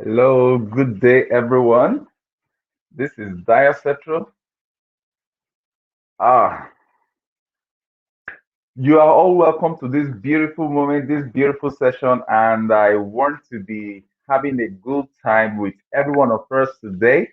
Hello, good day, everyone. This is Diacetro. Ah, you are all welcome to this beautiful moment, this beautiful session, and I want to be having a good time with every one of us today.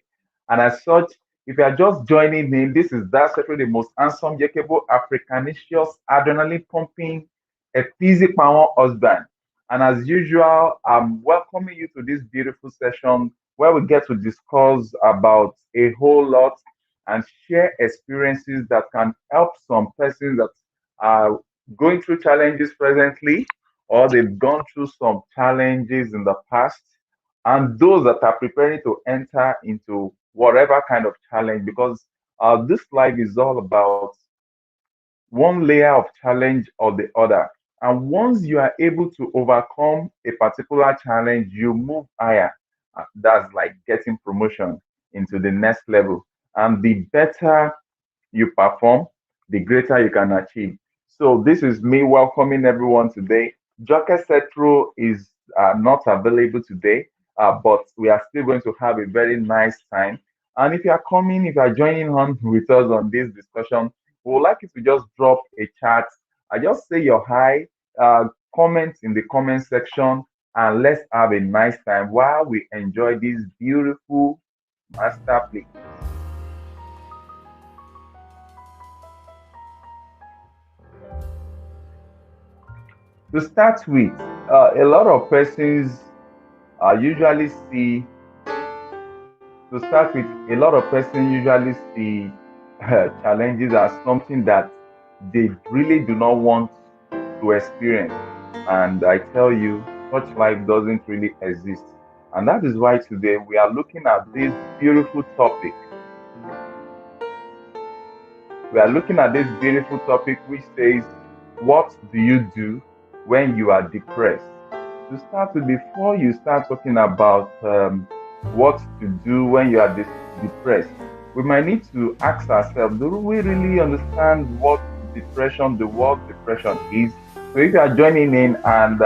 And as such, if you are just joining in, this is Diacetro, the most handsome, yakable, Africanicious, adrenaline pumping, a physic power husband. And as usual, I'm welcoming you to this beautiful session where we get to discuss about a whole lot and share experiences that can help some persons that are going through challenges presently, or they've gone through some challenges in the past, and those that are preparing to enter into whatever kind of challenge, because this life is all about one layer of challenge or the other. And once you are able to overcome a particular challenge, you move higher. That's like getting promotion into the next level. And the better you perform, the greater you can achieve. So this is me welcoming everyone today. Joke Setro is not available today, but we are still going to have a very nice time. And if you are coming, if you are joining on with us on this discussion, we would like you to just drop a chat. I just say your hi, comment in the comment section, and let's have a nice time while we enjoy this beautiful masterpiece. To start with, a lot of persons usually see, to start with, a lot of persons usually see challenges as something that they really do not want to experience. And I tell you, such life doesn't really exist. And that is why today we are looking at this beautiful topic. We are looking at this beautiful topic which says, what do you do when you are depressed? To start with, before you start talking about what to do when you are depressed, we might need to ask ourselves, do we really understand what depression, the word depression is? So if you are joining in and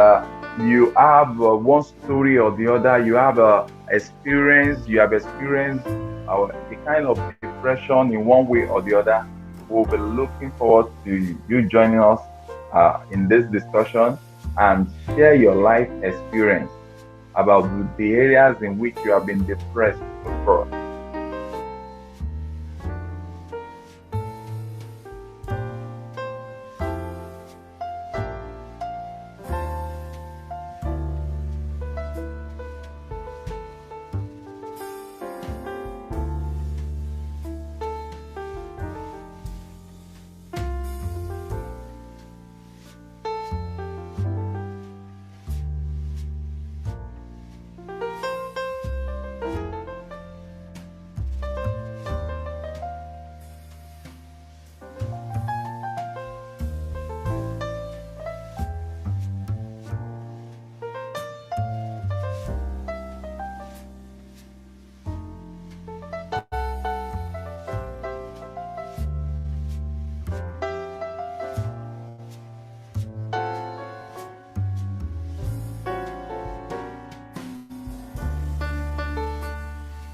you have one story or the other, you have you have experienced a kind of depression in one way or the other, we'll be looking forward to you joining us in this discussion and share your life experience about the areas in which you have been depressed before.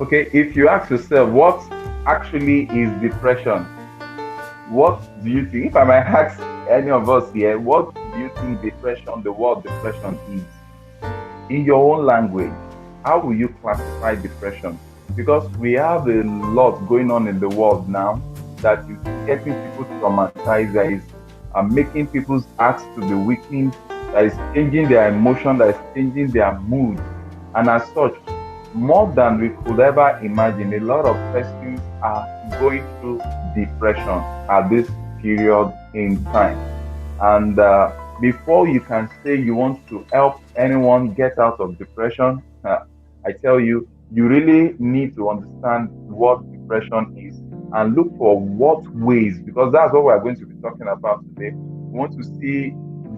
Okay, if you ask yourself what actually is depression, what do you think? If I might ask any of us here, what do you think depression, the word depression is? In your own language, how will you classify depression? Because we have a lot going on in the world now. that is getting people traumatized, that is making people's hearts to be weakened, that is changing their emotion, that is changing their mood. And as such, more than we could ever imagine, a lot of persons are going through depression at this period in time. And before you can say you want to help anyone get out of depression, I tell you, you really need to understand what depression is and look for what ways, because that's what we're going to be talking about today. We want to see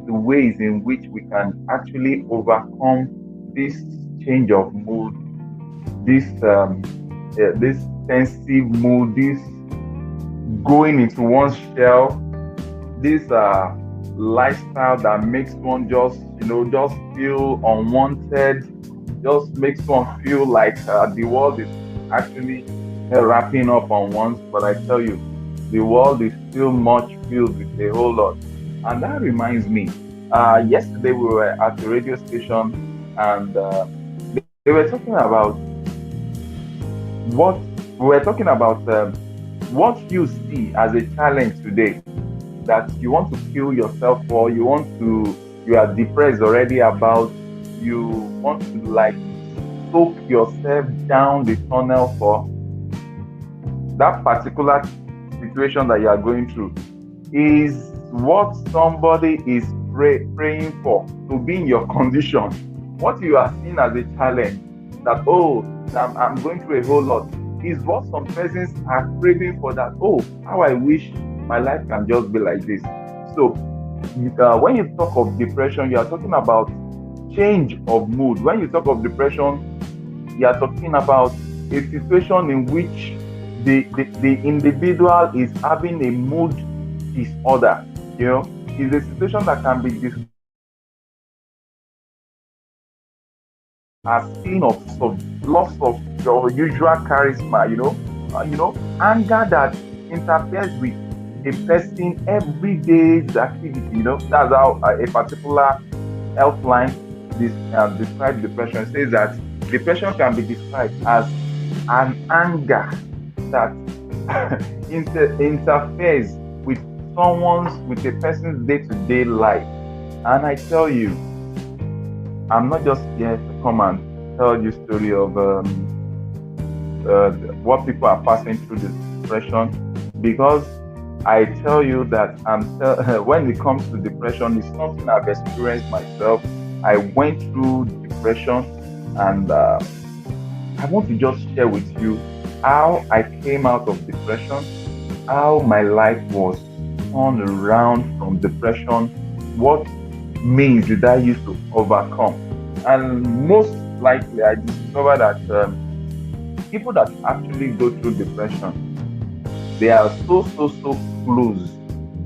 the ways in which we can actually overcome this change of mood, this pensive mood, this going into one's shell, this lifestyle that makes one just just feel unwanted, just makes one feel like the world is actually wrapping up on once. But I tell you, the world is still much filled with a whole lot. And that reminds me, yesterday we were at the radio station, and they were talking about what we were talking about what you see as a challenge today that you want to kill yourself for, you are depressed already about, you want to like soak yourself down the tunnel for that particular situation that you are going through is what somebody is praying for to be in your condition. What you are seeing as a challenge, that oh, I'm going through a whole lot, is what some persons are craving for, that oh, how I wish my life can just be like this. So when you talk of depression, you are talking about change of mood. When you talk of depression, you are talking about a situation in which the individual is having a mood disorder. You know, it's a situation that can be described as feeling of loss of your usual charisma. Anger that interferes with a person everyday's activity. That's how a particular helpline describes depression. It says that depression can be described as an anger that interferes with a person's day-to-day life. And I tell you, I'm not just here to come and tell you story of what people are passing through this depression, because I tell you that when it comes to depression, it's something I've experienced myself. I went through depression, and I want to just share with you how I came out of depression, how my life was turned around from depression, what means did I use to overcome. And most likely, I discovered that people that actually go through depression, they are so close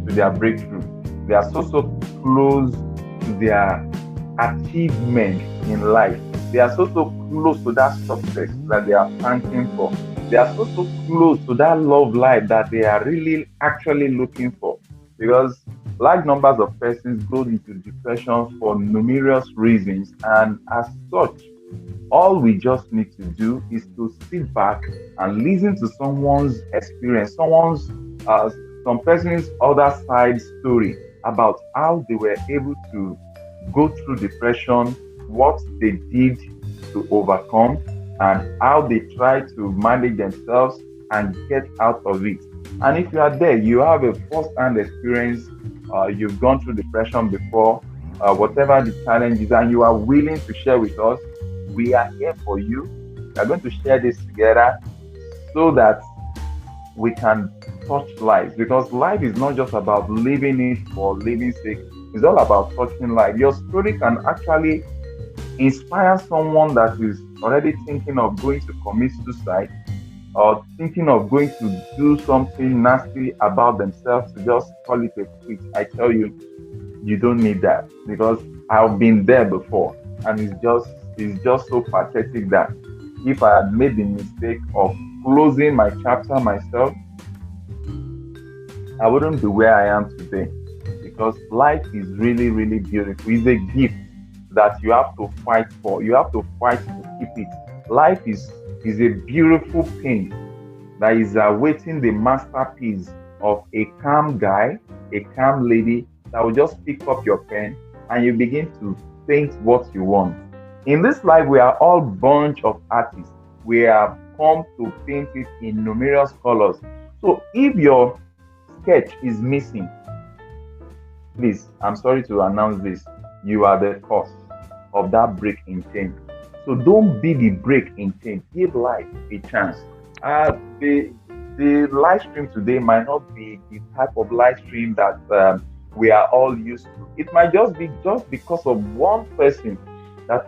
to their breakthrough. They are so close to their achievement in life. They are so close to that success that they are thanking for. They are so close to that love life that they are really actually looking for. Because large numbers of persons go into depression for numerous reasons, and as such, all we just need to do is to sit back and listen to someone's experience, uh, some person's other side story about how they were able to go through depression, what they did to overcome, and how they try to manage themselves and get out of it. And if you are there, you have a first-hand experience, you've gone through depression before, whatever the challenge is, and you are willing to share with us, we are here for you. We are going to share this together so that we can touch lives, because life is not just about living it for living sake. It's all about touching life. Your story can actually inspire someone that is already thinking of going to commit suicide, or thinking of going to do something nasty about themselves to just call it a quit. I tell you, you don't need that, because I've been there before, and it's just so pathetic that if I had made the mistake of closing my chapter myself, I wouldn't be where I am today. Because life is really, really beautiful. It's a gift that you have to fight for. You have to fight to keep it. Life is a beautiful thing. that is awaiting the masterpiece of a calm guy, a calm lady that will just pick up your pen and you begin to paint what you want. In this life, we are all bunch of artists. We have come to paint it in numerous colors. So if your sketch is missing, please, I'm sorry to announce this. You are the cause of that break in chain. So don't be the break in chain. Give life a chance. The live stream today might not be the type of live stream that we are all used to. It might just be just because of one person that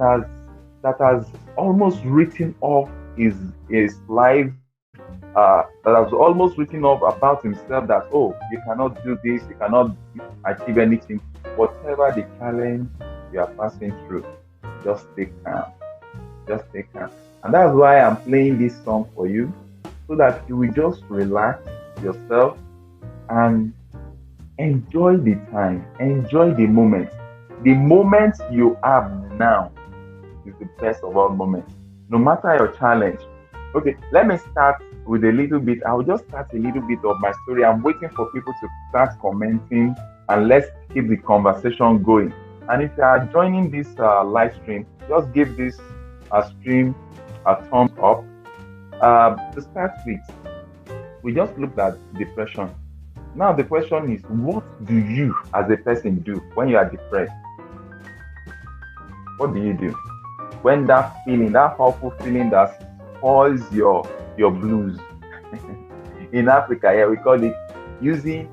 has almost written off his life, that has almost written off about himself that, oh, you cannot do this, you cannot achieve anything. Whatever the challenge you are passing through, just stay calm. Just stay calm. And that's why I'm playing this song for you, so that you will just relax yourself and enjoy the time, enjoy the moment. The moment you have now is the best of all moments, no matter your challenge. Okay, let me start with a little bit. I'll just start a little bit of my story. I'm waiting for people to start commenting and let's keep the conversation going. And if you are joining this live stream, just give this stream a thumbs up. To start with, we just looked at depression. Now the question is, what do you as a person do when you are depressed? What do you do? When that feeling, that awful feeling that spoils your blues. In Africa, yeah, we call it using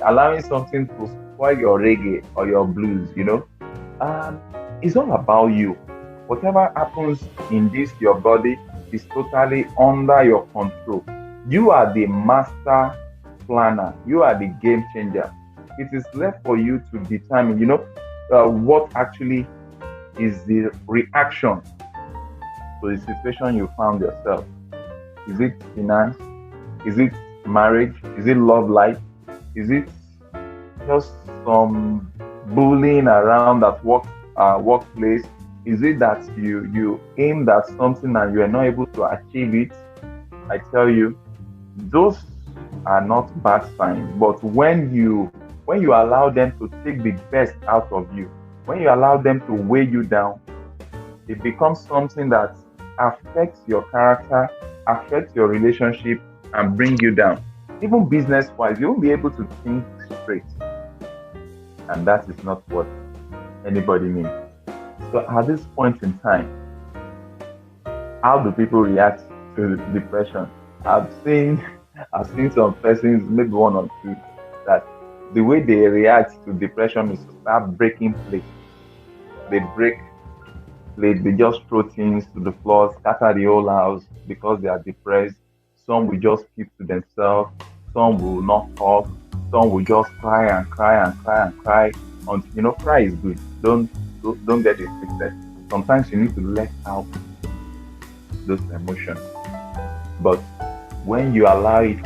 allowing something to spoil your reggae or your blues, it's all about you. Whatever happens in this your body is totally under your control. You are the master planner. You are the game changer. It is left for you to determine, what actually is the reaction to the situation you found yourself. Is it finance? Is it marriage? Is it love life? Is it just some bullying around at workplace? Is it that you aimed at something and you are not able to achieve it? I tell you, those are not bad signs. But when you allow them to take the best out of you, when you allow them to weigh you down, it becomes something that affects your character, affects your relationship, and bring you down. Even business-wise, you won't be able to think straight. And that is not what anybody means. So at this point in time, how do people react to depression? I've seen some persons, maybe one or two, that the way they react to depression is to start breaking plates. They break plates, they just throw things to the floor, scatter the whole house because they are depressed. Some will just keep to themselves, some will not talk, some will just cry and cry and cry and cry. Until, cry is good. Don't get it twisted. Sometimes you need to let out those emotions. But when you allow it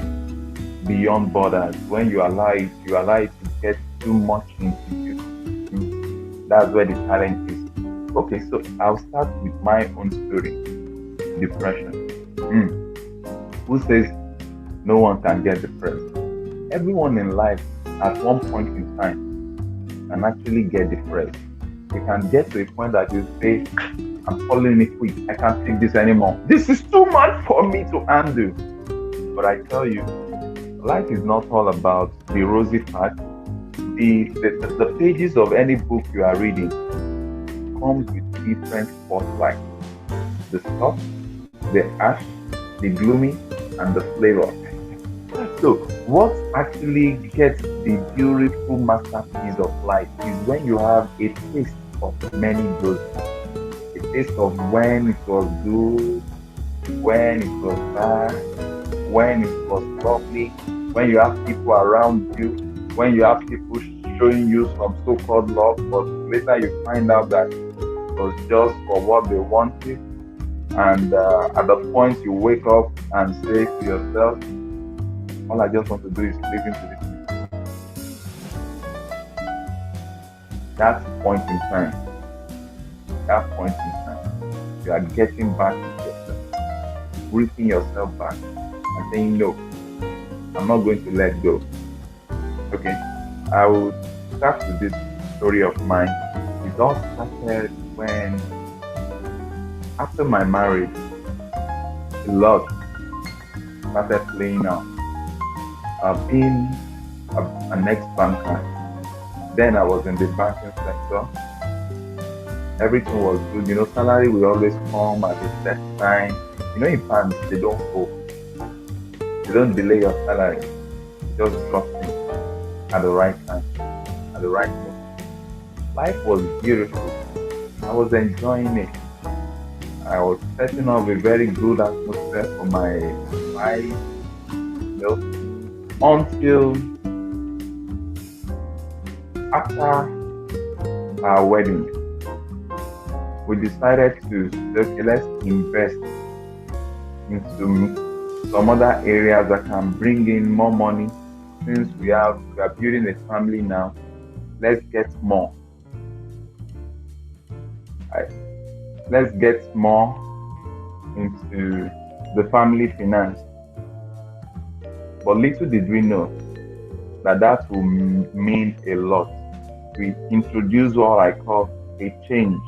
beyond borders, when you allow it to get too much into you, that's where the challenge is. Okay, so I'll start with my own story. Depression. Who says no one can get depressed? Everyone in life at one point in time can actually get depressed. You can get to a point that you say, I'm calling it quit. I can't take this anymore. This is too much for me to handle. But I tell you, life is not all about the rosy part. The pages of any book you are reading comes with different spotlights. The soft, the ash, the gloomy, and the flavor. So what actually gets the beautiful masterpiece of life is when you have a taste of many doses. A taste of when it was good, when it was bad, when it was lovely, when you have people around you, when you have people showing you some so-called love, but later you find out that it was just for what they wanted. And at the point you wake up and say to yourself, all I just want to do is listen to this. That point in time, you are getting back to yourself, bringing yourself back. and saying, no, I'm not going to let go. Okay, I will start with this story of mine. It all started when, after my marriage, a lot started playing out. Being an ex-banker, then I was in the banking sector. Everything was good. Salary will always come at a set time. In banks, they don't hold. They don't delay your salary. It just drops in at the right time, at the right moment. Life was beautiful. I was enjoying it. I was setting up a very good atmosphere for my wife, until after our wedding, we decided to say, okay, let's invest into some other areas that can bring in more money. Since we are building a family now, let's get more. Right? Let's get more into the family finance. But little did we know that will mean a lot. We introduce what I call a change.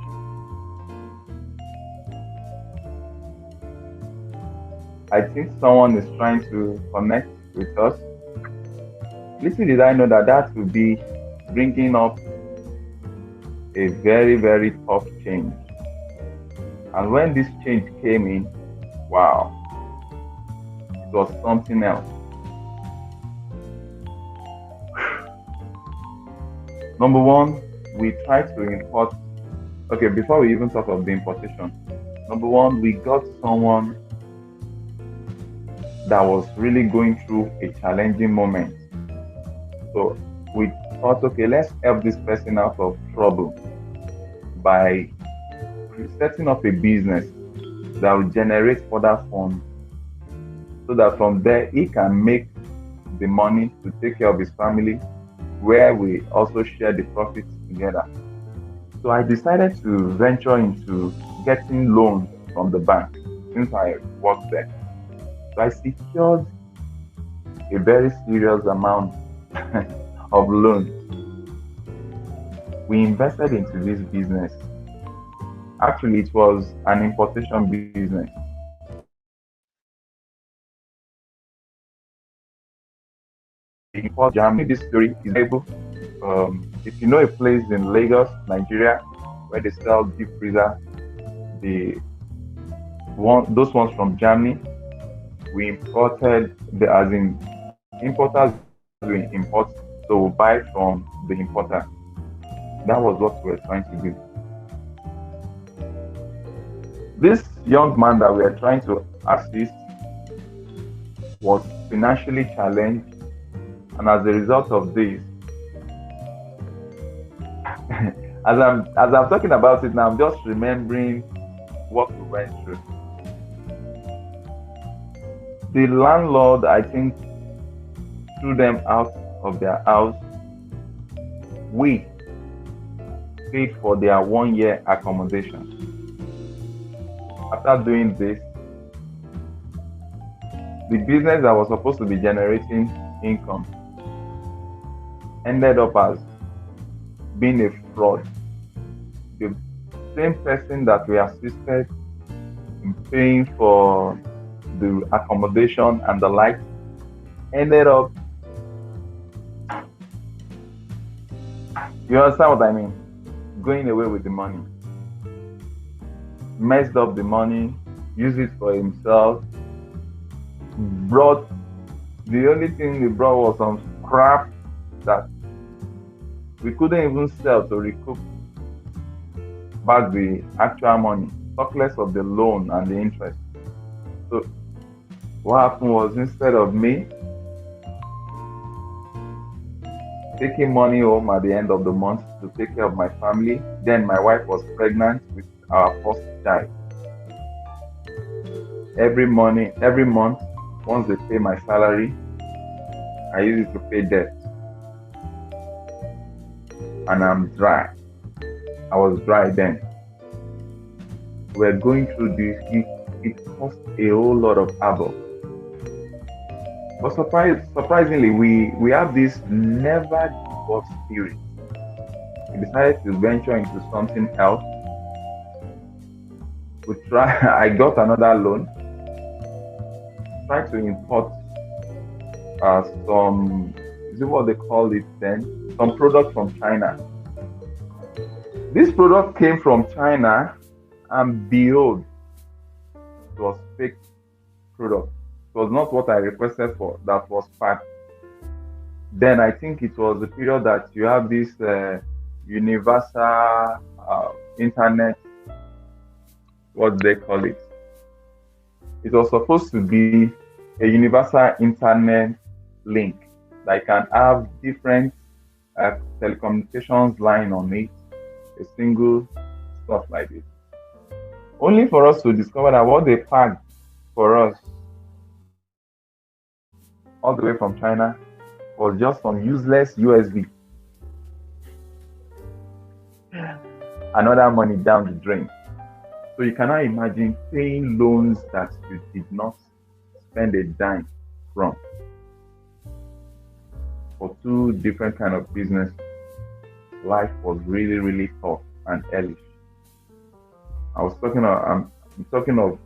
I think someone is trying to connect with us. Little did I know that will be bringing up a very, very tough change. And when this change came in, wow, it was something else. Number one, we tried to import. Okay, before we even talk of the importation, number one, we got someone that was really going through a challenging moment. So we thought, okay, let's help this person out of trouble by setting up a business that will generate further funds, so that from there he can make the money to take care of his family, where we also share the profits together. So I decided to venture into getting loans from the bank since I worked there. So I secured a very serious amount of loans. We invested into this business. Actually, it was an importation business. We import Germany. This story is able. If you know a place in Lagos, Nigeria, where they sell deep freezer, those ones from Germany, we imported as in importers we import, so we buy from the importer. That was what we were trying to do. This young man that we are trying to assist was financially challenged, and as a result of this, as I'm talking about it now, I'm just remembering what we went through. The landlord, I think, threw them out of their house. We paid for their 1 year accommodation. After doing this, the business that was supposed to be generating income ended up as being a fraud. The same person that we assisted in paying for the accommodation and the like ended up, you understand what I mean? Going away with the money. Messed up the money, used it for himself, the only thing he brought was some crap that we couldn't even sell to recoup back the actual money, talk less of the loan and the interest. So what happened was, instead of me taking money home at the end of the month to take care of my family, then my wife was pregnant with our first child. Every month, once they pay my salary, I use it to pay debt. And I'm dry. I was dry then. We're going through this. It cost a whole lot of havoc. But surprisingly, we have this never give up spirit. We decided to venture into something else. We try. I got another loan. Tried to import some. Is it what they call it then? Some product from China. This product came from China, and behold, it was fake product. It was not what I requested for. That was packed. Then I think it was the period that you have this universal internet. What do they call it? It was supposed to be a universal internet link that can have different telecommunications line on it, a single stuff like this. Only for us to discover that what they packed for us all the way from China was just some useless USB. Another money down the drain. So you cannot imagine paying loans that you did not spend a dime from for two different kind of business. Life was really, really tough and hellish. I'm talking of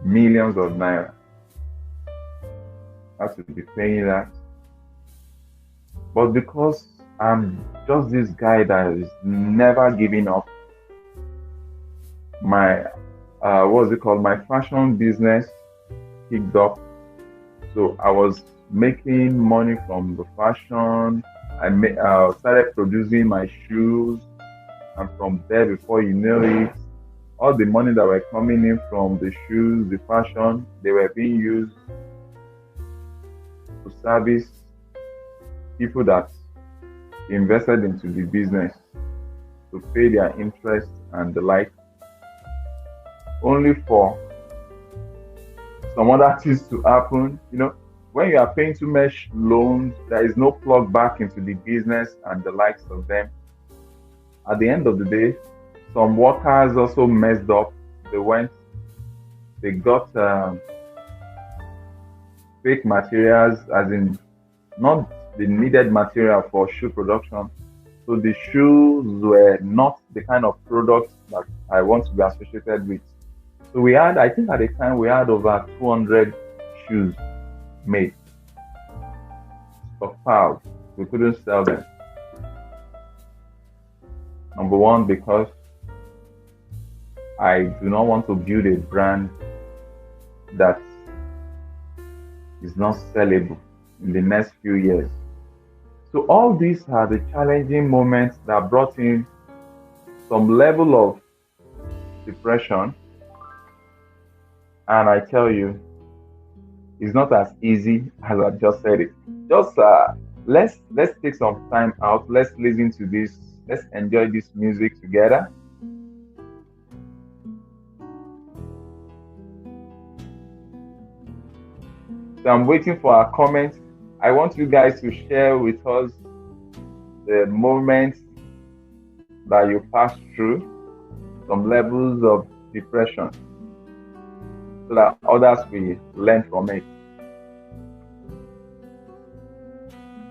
millions of naira. I have to be paying that. But because I'm just this guy that is never giving up, my what's it called? My fashion business kicked up. So I was making money from the fashion. Started producing my shoes, and from there, before you know it, all the money that were coming in from the shoes, the fashion, they were being used to service people that invested into the business to pay their interest and the like, only for some other things to happen. When you are paying too much loans, there is no plug back into the business and the likes of them. At the end of the day, some workers also messed up. They got fake materials, as in not the needed material for shoe production. So the shoes were not the kind of products that I want to be associated with. So I think at the time we had over 200 shoes made, stockpiled. We couldn't sell them. Number one, because I do not want to build a brand that is not sellable in the next few years. So all these are the challenging moments that brought in some level of depression. And I tell you, it's not as easy as I just said it. Just let's take some time out. Let's listen to this. Let's enjoy this music together. So I'm waiting for our comments. I want you guys to share with us the moments that you passed through, some levels of depression, so that others will learn from it.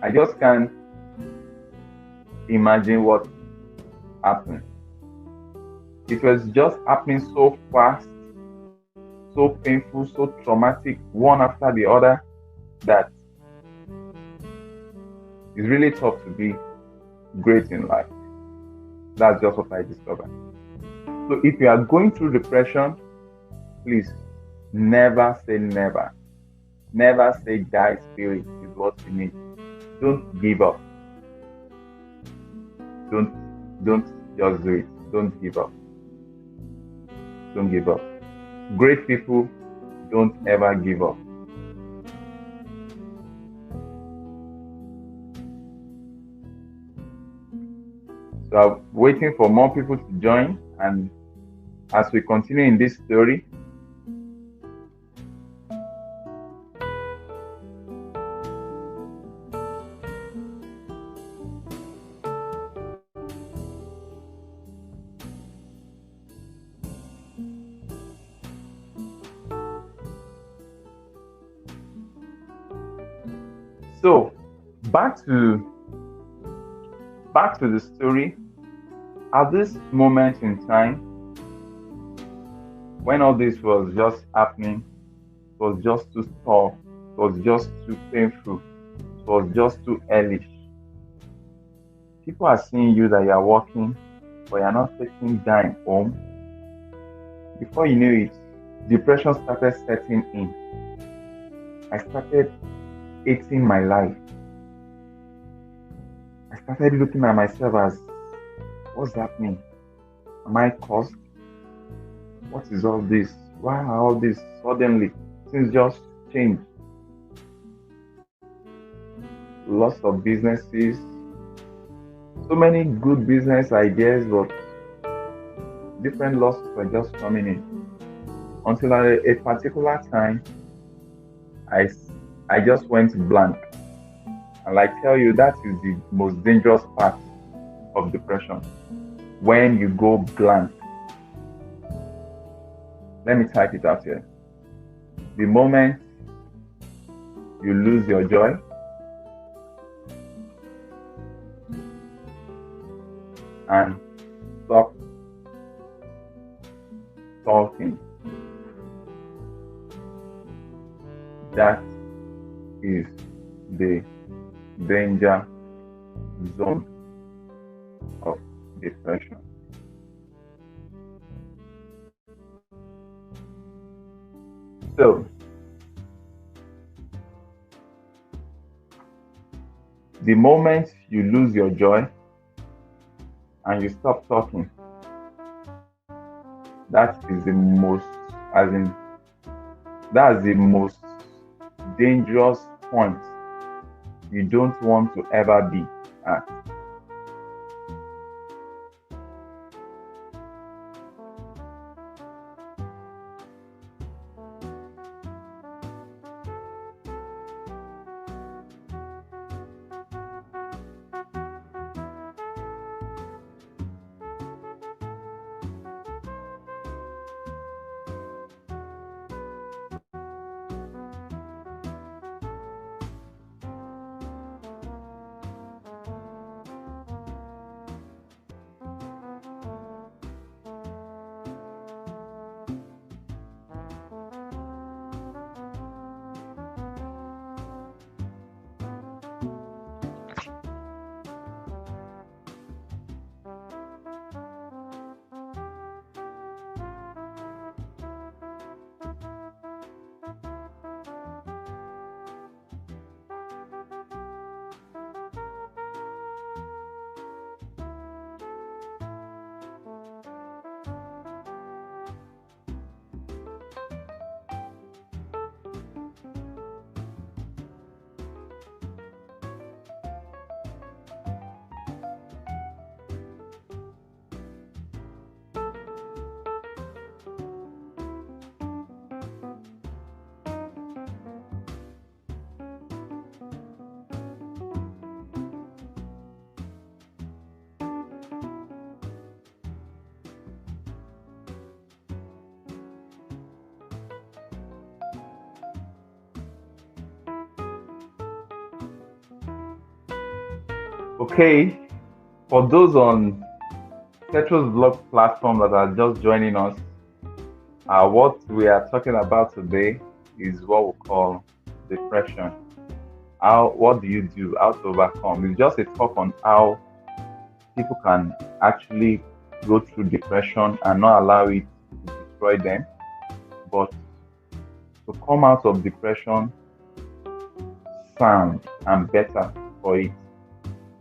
I just can't imagine what happened. It was just happening so fast, so painful, so traumatic, one after the other, that it's really tough to be great in life. That's just what I discovered. So if you are going through depression, please never say never. Never say die spirit is what you need. Don't give up. Don't just do it. Don't give up. Don't give up. Great people don't ever give up. So I'm waiting for more people to join, and as we continue in this story, So back to back to the story. At this moment in time, when all this was just happening, it was just too tough, it was just too painful, it was just too early. People are seeing you that you're working, but you're not taking dime home. Before you knew it, depression started setting in. I started hating my life. I started looking at myself as, what's happening? Am I cursed? What is all this? Why are all this suddenly? Things just change. Lots of businesses, so many good business ideas, but different losses were just coming in. Until at a particular time, I, I just went blank. And I tell you, that is the most dangerous part of depression. When you go blank. Let me type it out here. The moment you lose your joy, and stop talking, that is the danger zone of depression. So, the moment you lose your joy and you stop talking, that is the most, as in, that's the most dangerous point you don't want to ever be at. Okay, for those on Petro's blog platform that are just joining us, what we are talking about today is what we call depression. What do you do? How to overcome? It's just a talk on how people can actually go through depression and not allow it to destroy them, but to come out of depression sound and better for it.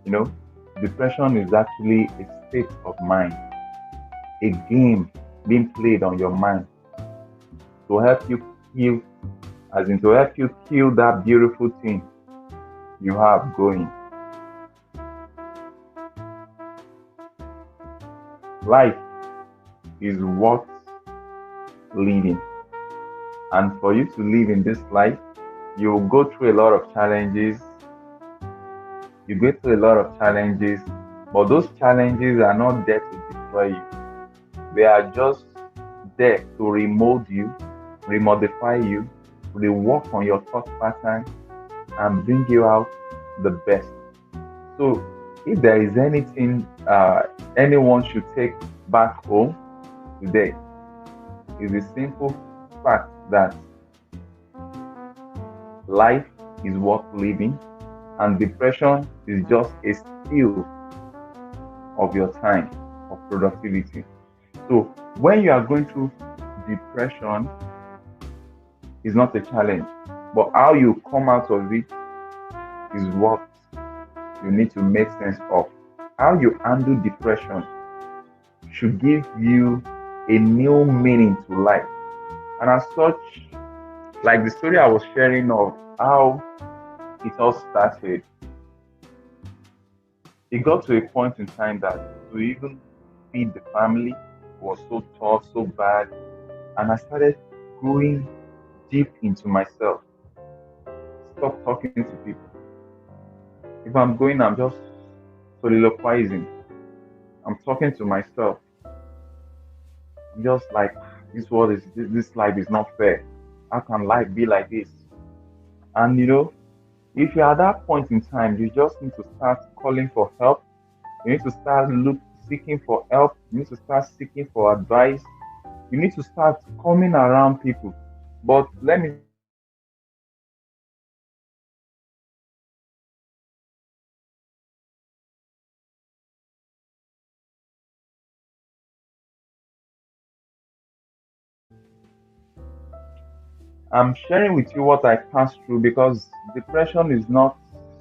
You know, depression is actually a state of mind, a game being played on your mind to help you heal, as in to help you kill that beautiful thing you have going. Life is worth living. And for you to live in this life, you will go through a lot of challenges. You go through a lot of challenges, but those challenges are not there to destroy you. They are just there to remold you, remodify you, rework on your thought pattern, and bring you out the best. So, if there is anything anyone should take back home today, is the simple fact that life is worth living and depression is just a steal of your time of productivity. So, when you are going through depression, is not a challenge, but how you come out of it is what you need to make sense of. How you handle depression should give you a new meaning to life. And as such, like the story I was sharing of how it all started, it got to a point in time that to even feed the family was so tough, so bad. And I started going deep into myself, stop talking to people. If I'm going, I'm just soliloquizing. I'm talking to myself. I'm just like, this world is, this life is not fair. How can life be like this? And if you're at that point in time, you just need to start calling for help. You need to start seeking for help. You need to start seeking for advice. You need to start coming around people. But let me say this, depression is not I'm sharing with you what I passed through because depression is not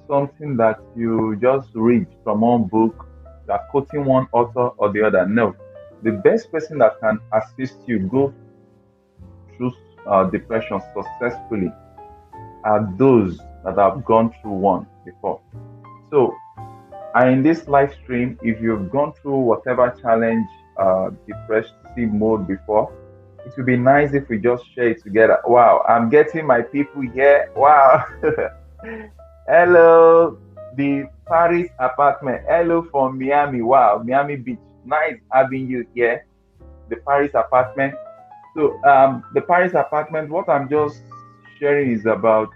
something that you just read from one book, that quoting one author or the other. No. The best person that can assist you go through depression successfully are those that have gone through one before. So, and in this live stream, if you've gone through whatever challenge, depressive mode before, it would be nice if we just share it together. Wow, I'm getting my people here. Wow. Hello, the Paris apartment. Hello from Miami. Wow, Miami Beach. Nice having you here. The Paris apartment. So, the Paris apartment, what I'm just sharing is about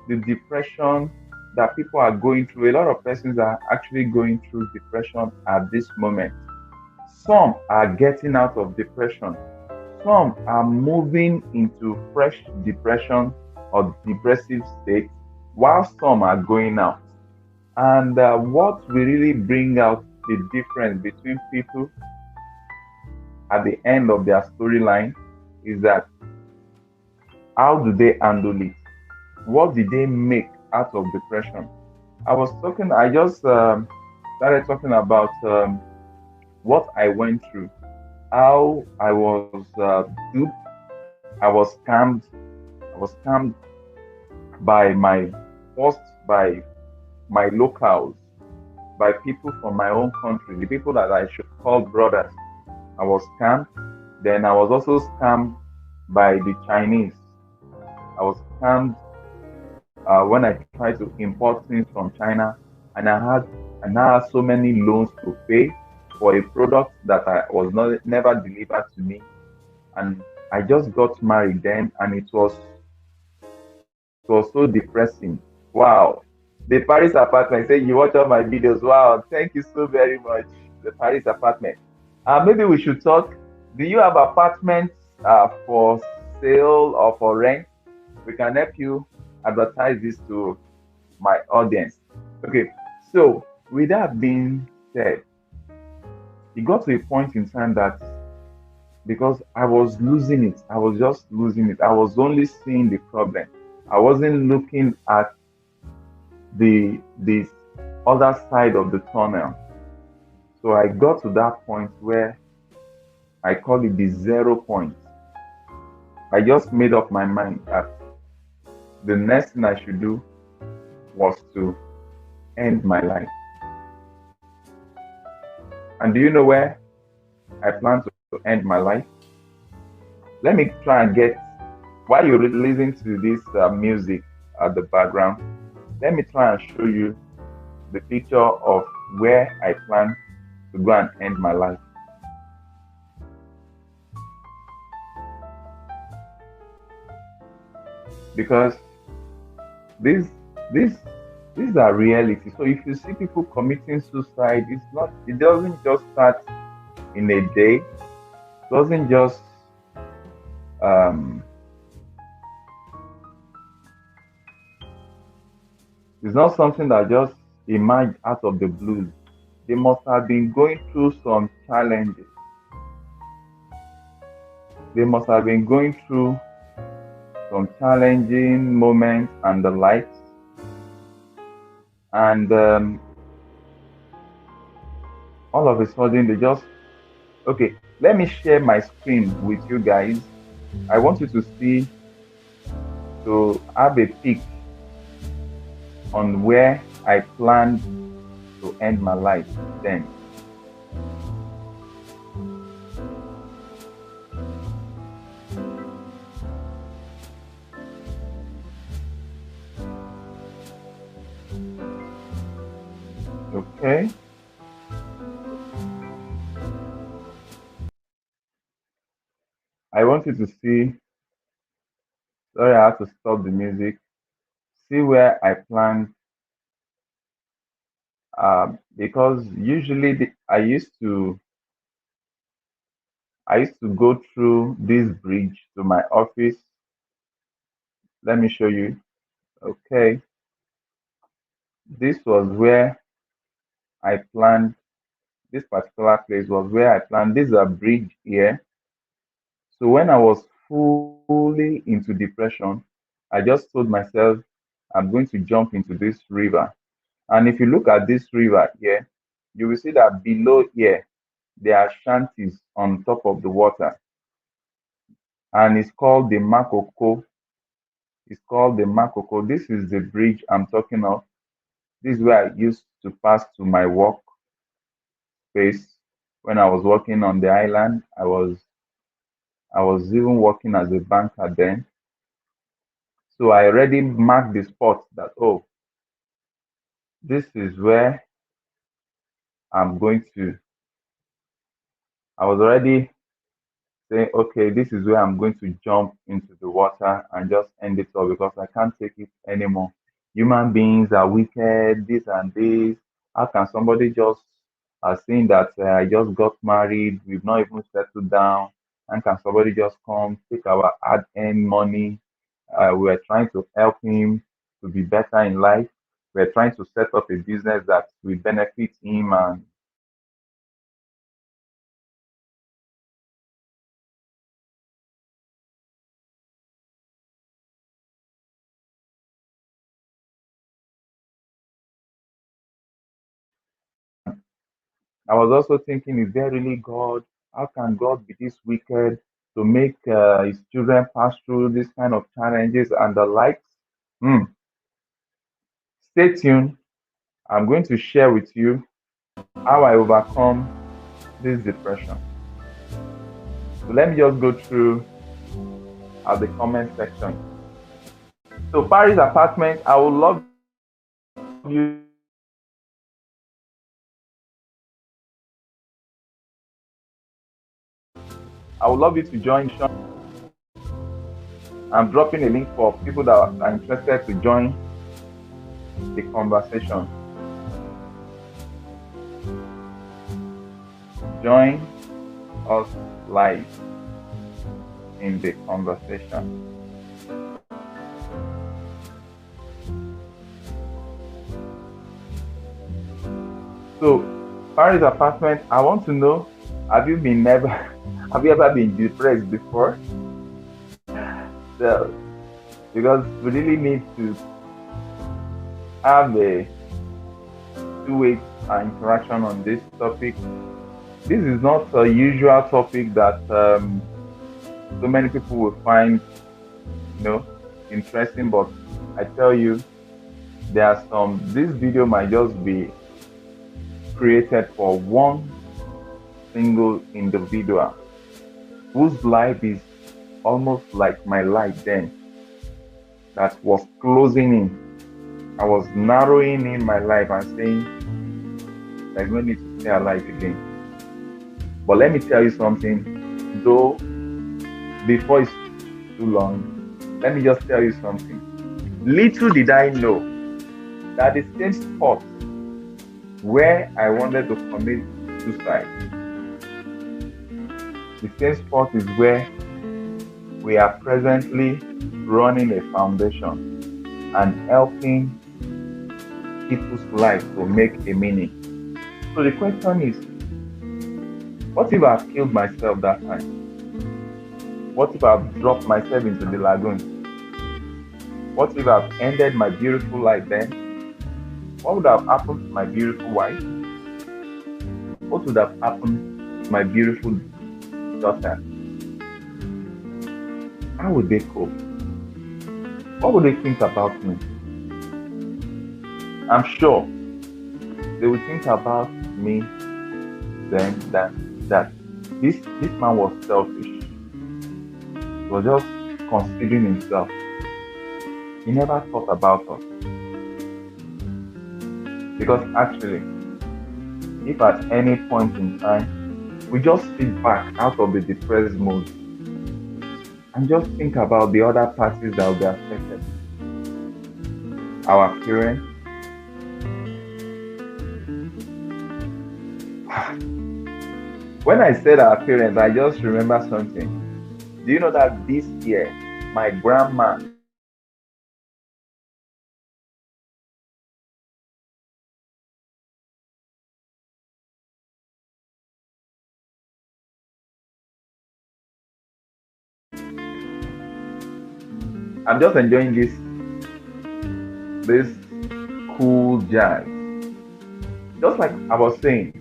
the depression that people are going through. A lot of persons are actually going through depression at this moment. Some are getting out of depression. Some are moving into fresh depression or depressive state, while some are going out. And what will really bring out the difference between people at the end of their storyline is that how do they handle it? What did they make out of depression? I just started talking about what I went through, how I was duped, I was scammed, I was scammed by my first by my locals, by people from my own country, the people that I should call brothers. I was scammed. Then I was also scammed by the Chinese. I was scammed when I tried to import things from China, and I now had so many loans to pay for a product that I was not never delivered to me. And I just got married then, and it was so depressing. Wow. The Paris apartment say you watch all my videos. Wow, thank you so very much. The Paris apartment. Maybe we should talk. Do you have apartments for sale or for rent? We can help you advertise this to my audience. Okay, so with that being said, it got to a point in time that because I was losing it, I was just losing it. I was only seeing the problem. I wasn't looking at the other side of the tunnel. So I got to that point where I call it the 0 point. I just made up my mind that the next thing I should do was to end my life. And do you know where I plan to end my life? Let me try and get, while you're listening to this music at the background, let me try and show you the picture of where I plan to go and end my life. Because this This these are reality. So if you see people committing suicide, it doesn't just start in a day, doesn't just um it's not something that just emerged out of the blues. They must have been going through some challenges. They must have been going through some challenging moments and the likes. And all of a sudden, they just, okay, let me share my screen with you guys. I want you to see, to have a peek on where I planned to end my life then. Okay. I want you to see, sorry, I have to stop the music. See where I planned, because usually I used to go through this bridge to my office. Let me show you. Okay. This was where I planned, this particular place was where I planned. This is a bridge here. So when I was fully into depression, I just told myself, I'm going to jump into this river. And if you look at this river here, you will see that below here, there are shanties on top of the water. And it's called the Makoko. It's called the Makoko. This is the bridge I'm talking of. This is where I used to pass to my work space when I was working on the island. I was even working as a banker then. So I already marked the spot that, oh, this is where I'm going to. I was already saying, okay, this is where I'm going to jump into the water and just end it all because I can't take it anymore. Human beings are wicked, this and this. How can somebody just saying that I just got married, we've not even settled down, and can somebody just come take our hard-earned money? We're trying to help him to be better in life. We're trying to set up a business that will benefit him and I was also thinking, is there really God? How can God be this wicked to make his children pass through this kind of challenges and the likes? Hmm. Stay tuned. I'm going to share with you how I overcome this depression. So let me just go through at the comment section. So Paris apartment, I would love you. I would love you to join. I'm dropping a link for people that are interested to join the conversation. Join us live in the conversation. So, Paris apartment, I want to know, have you ever been depressed before? So, because we really need to have a two-way interaction on this topic. This is not a usual topic that so many people will find, interesting. But I tell you, this video might just be created for one single individual whose life is almost like my life then, that was closing in. I was narrowing in my life and saying, there's no need to stay alive again. But let me tell you something, though, before it's too long, let me just tell you something. Little did I know that the same spot where I wanted to commit suicide, the same spot is where we are presently running a foundation and helping people's lives to make a meaning. So the question is, what if I've killed myself that time? What if I've dropped myself into the lagoon? What if I've ended my beautiful life then? What would have happened to my beautiful wife? What would have happened to my beautiful daughter? How would they cope? What would they think about me? I'm sure they would think about me then that this man was selfish. He was just considering himself. He never thought about us. Because actually, if at any point in time we just sit back out of the depressed mood and just think about the other parties that will be affected, our parents, when I said our parents, I just remember something. Do you know that this year, my grandma, I'm just enjoying this cool jazz. Just like I was saying,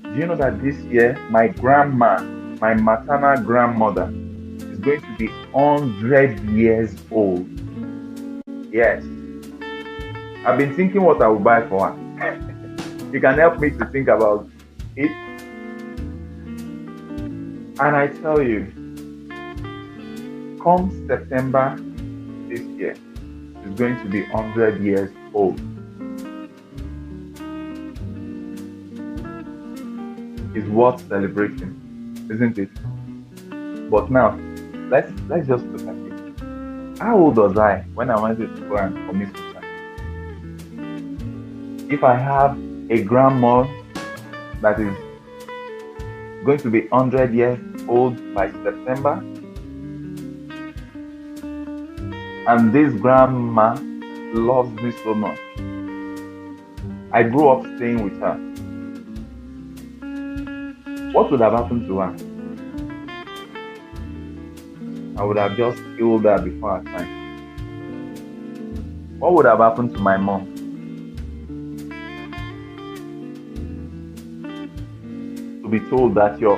do you know that this year, my grandma, my maternal grandmother, is going to be 100 years old? Yes. I've been thinking what I will buy for her. You can help me to think about it. And I tell you, come September this year, she's going to be 100 years old. It's worth celebrating, isn't it? But now, let's just look at it. How old was I when I wanted to go and commit suicide? If I have a grandma that is going to be 100 years old by September, and this grandma loves me so much, I grew up staying with her. What would have happened to her? I would have just killed her before her time. What would have happened to my mom? To be told that your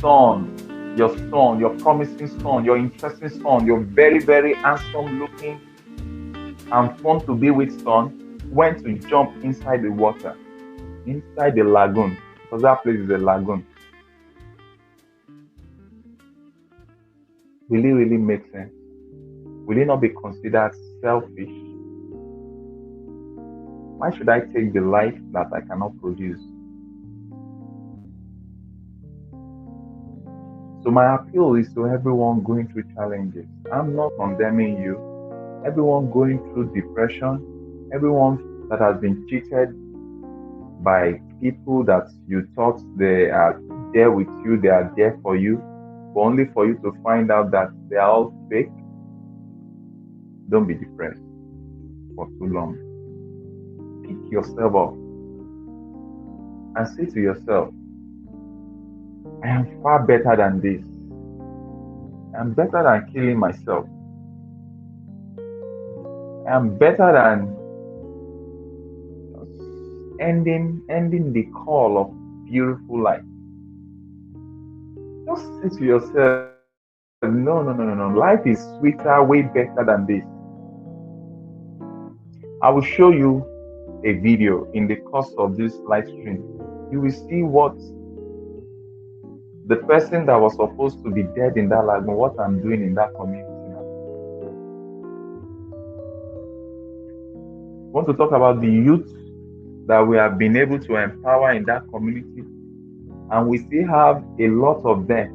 son, your promising son, your interesting son, your very, very handsome looking and fun to be with son went to jump inside the water, inside the lagoon, because that place is a lagoon. Will it really make sense? Will it not be considered selfish? Why should I take the life that I cannot produce? So my appeal is to everyone going through challenges. I'm not condemning you. Everyone going through depression, everyone that has been cheated by people that you thought they are there with you, they are there for you, but only for you to find out that they are all fake. Don't be depressed for too long. Pick yourself up and say to yourself, I am far better than this. I'm better than killing myself. I'm better than ending the call of beautiful life. Just say to yourself, no. Life is sweeter, way better than this. I will show you a video in the course of this live stream. You will see what the person that was supposed to be dead in that lagoon, what I'm doing in that community now. I want to talk about the youth that we have been able to empower in that community, and we still have a lot of them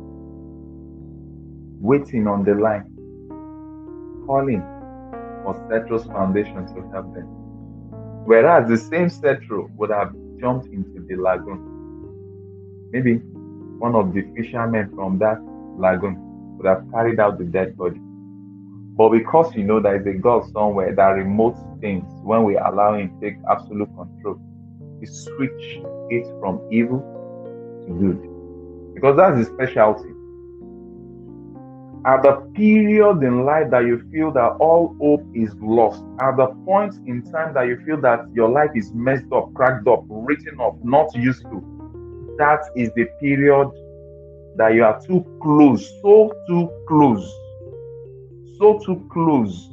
waiting on the line, calling for Cetros Foundation to help them. Whereas the same Cetro would have jumped into the lagoon. Maybe one of the fishermen from that lagoon would have carried out the dead body. But because you know there is a God somewhere that remotes things when we allow Him take absolute control, He switch it from evil to good. Because that's His specialty. At the period in life that you feel that all hope is lost, at the point in time that you feel that your life is messed up, cracked up, written off, not used to, that is the period that you are too close, so too close, so too close,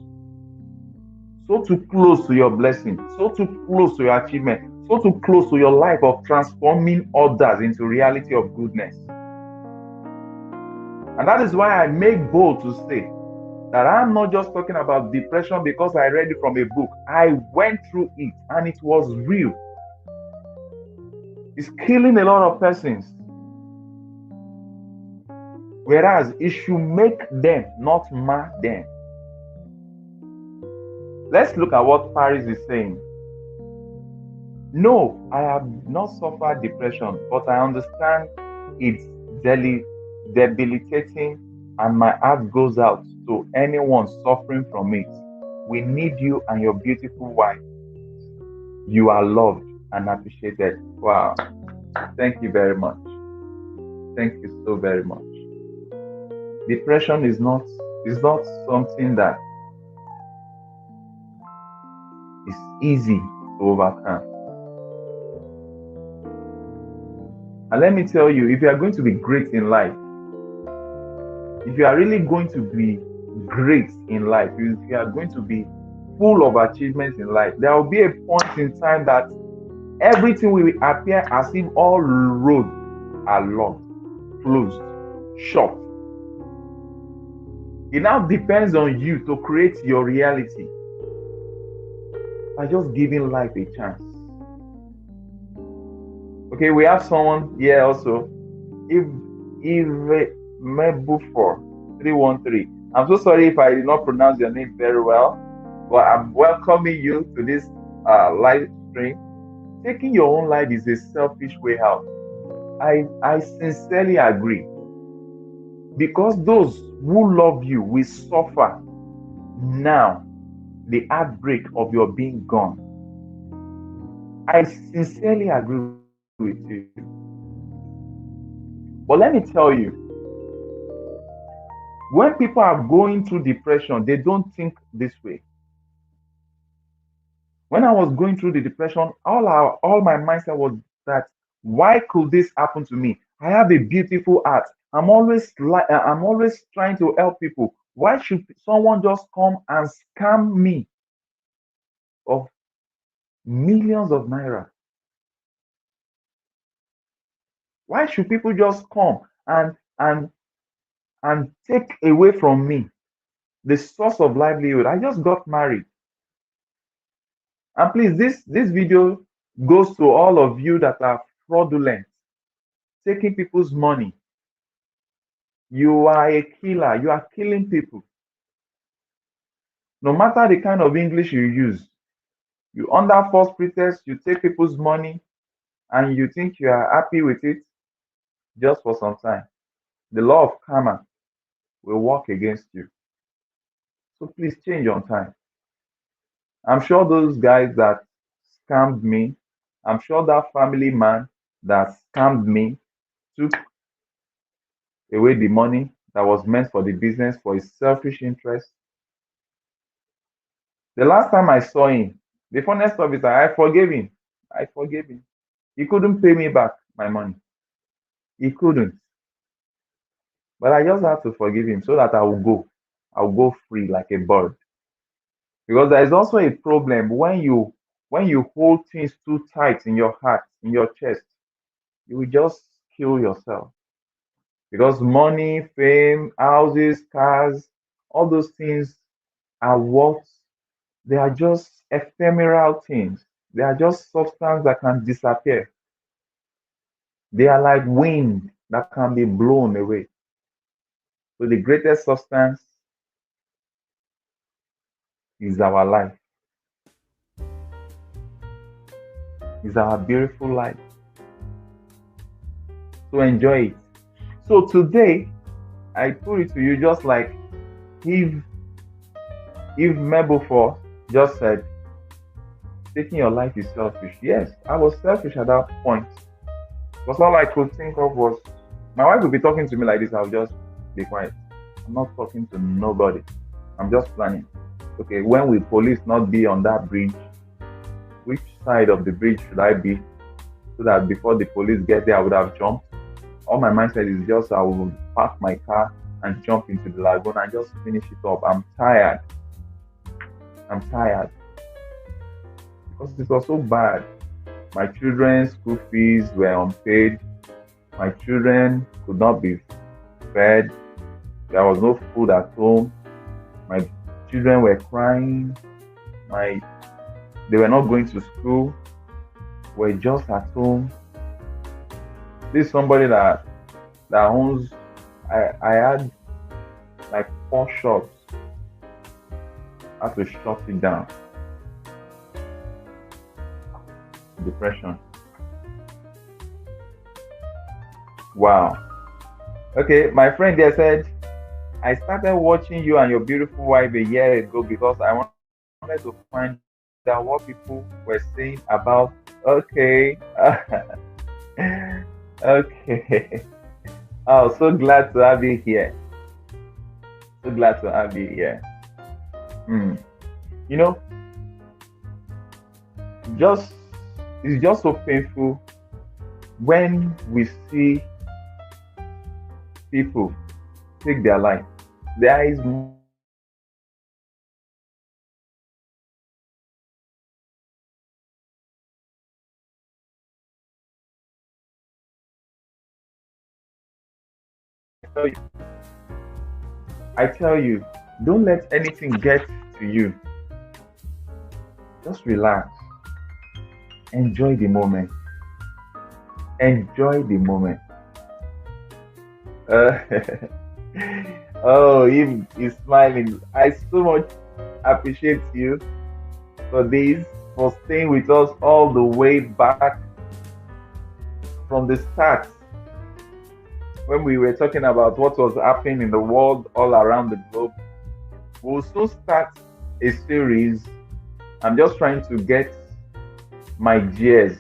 so too close to your blessing, so too close to your achievement, so too close to your life of transforming others into reality of goodness. And that is why I make bold to say that I'm not just talking about depression because I read it from a book. I went through it and it was real. It's killing a lot of persons. Whereas it should make them, not mar them. Let's look at what Paris is saying. No, I have not suffered depression, but I understand it's debilitating, and my heart goes out to anyone suffering from it. We need you and your beautiful wife. You are loved and appreciated. Wow. Thank you very much. Thank you so very much. Depression is not something that is easy to overcome. And let me tell you, if you are going to be great in life, if you are really going to be great in life, if you are going to be full of achievements in life, there will be a point in time that everything will appear as if all roads are locked, closed, shut. It now depends on you to create your reality by just giving life a chance. Okay, we have someone here also. If Mebufor 313. I'm so sorry if I did not pronounce your name very well, but I'm welcoming you to this live stream. Taking your own life is a selfish way out. I sincerely agree. Because those who love you will suffer now the heartbreak of your being gone. I sincerely agree with you. But let me tell you, when people are going through depression, they don't think this way. When I was going through the depression, all my mindset was that why could this happen to me? I have a beautiful heart. I'm always trying to help people. Why should someone just come and scam me of millions of naira? Why should people just come and take away from me the source of livelihood? I just got married. And please, this video goes to all of you that are fraudulent, taking people's money. You are a killer. You are killing people. No matter the kind of English you use, you under false pretext, you take people's money and you think you are happy with it just for some time. The law of karma will work against you. So please change on time. I'm sure those guys that scammed me, I'm sure that family man that scammed me took away the money that was meant for the business for his selfish interest. The last time I saw him, the funniest of it, I forgave him. I forgave him. He couldn't pay me back my money. He couldn't. But I just had to forgive him so that I will go. I'll go free like a bird. Because there is also a problem when you hold things too tight in your heart, in your chest, you will just kill yourself. Because money, fame, houses, cars, all those things are what they are just ephemeral things. They are just substance that can disappear. They are like wind that can be blown away. So the greatest substance is our life. It's our beautiful life. So enjoy it. So today, I put it to you just like if if Mebufo just said, taking your life is selfish. Yes, I was selfish at that point. Because all I could think of was my wife would be talking to me like this, I'll just be quiet. I'm not talking to nobody. I'm just planning. Okay, when will police not be on that bridge? Which side of the bridge should I be? So that before the police get there, I would have jumped. All my mindset is just I will park my car and jump into the lagoon and just finish it up. I'm tired. I'm tired. Because it was so bad. My children's school fees were unpaid. My children could not be fed. There was no food at home. My children were crying. They were not going to school. Were just at home. This is somebody that owns. I had like 4 shops. I had to shut it down. Depression. Wow. Okay, my friend there said, I started watching you and your beautiful wife a year ago because I wanted to find out what people were saying about. Okay. Okay. Oh, so glad to have you here. So glad to have you here. Hmm. You know, just it's just so painful when we see people take their life. There is I tell you, don't let anything get to you. Just relax. Enjoy the moment. Enjoy the moment. Uh, oh, he's smiling. I so much appreciate you for this, for staying with us all the way back from the start when we were talking about what was happening in the world all around the globe. We'll soon start a series. I'm just trying to get my gears.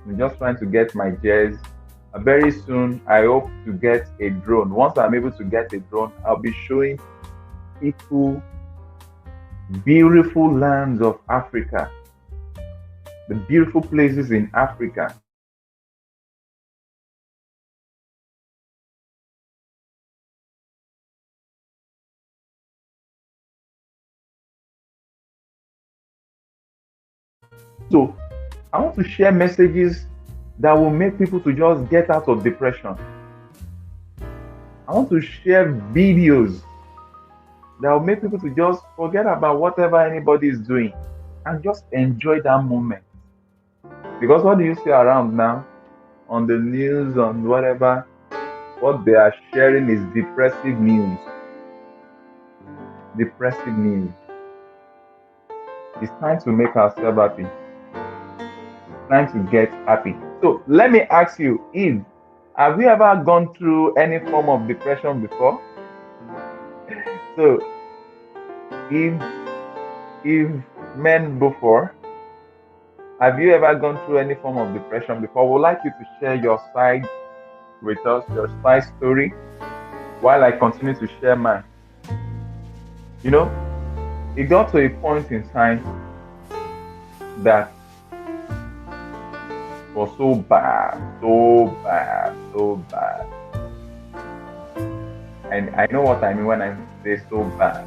I'm just trying to get my gears. Very soon, I hope to get a drone. Once I'm able to get a drone, I'll be showing people beautiful lands of Africa, the beautiful places in Africa. So I want to share messages that will make people to just get out of depression. I want to share videos that will make people to just forget about whatever anybody is doing and just enjoy that moment. Because what do you see around now on the news, on whatever? What they are sharing is depressive news. Depressive news. It's time to make ourselves happy. It's time to get happy. So let me ask you, Eve, have you ever gone through any form of depression before? So, if men before, have you ever gone through any form of depression before? Would like you to share your side with us, your side story, while I continue to share mine. You know, it got to a point in time that was so bad, so bad, so bad. And I know what I mean when I say so bad.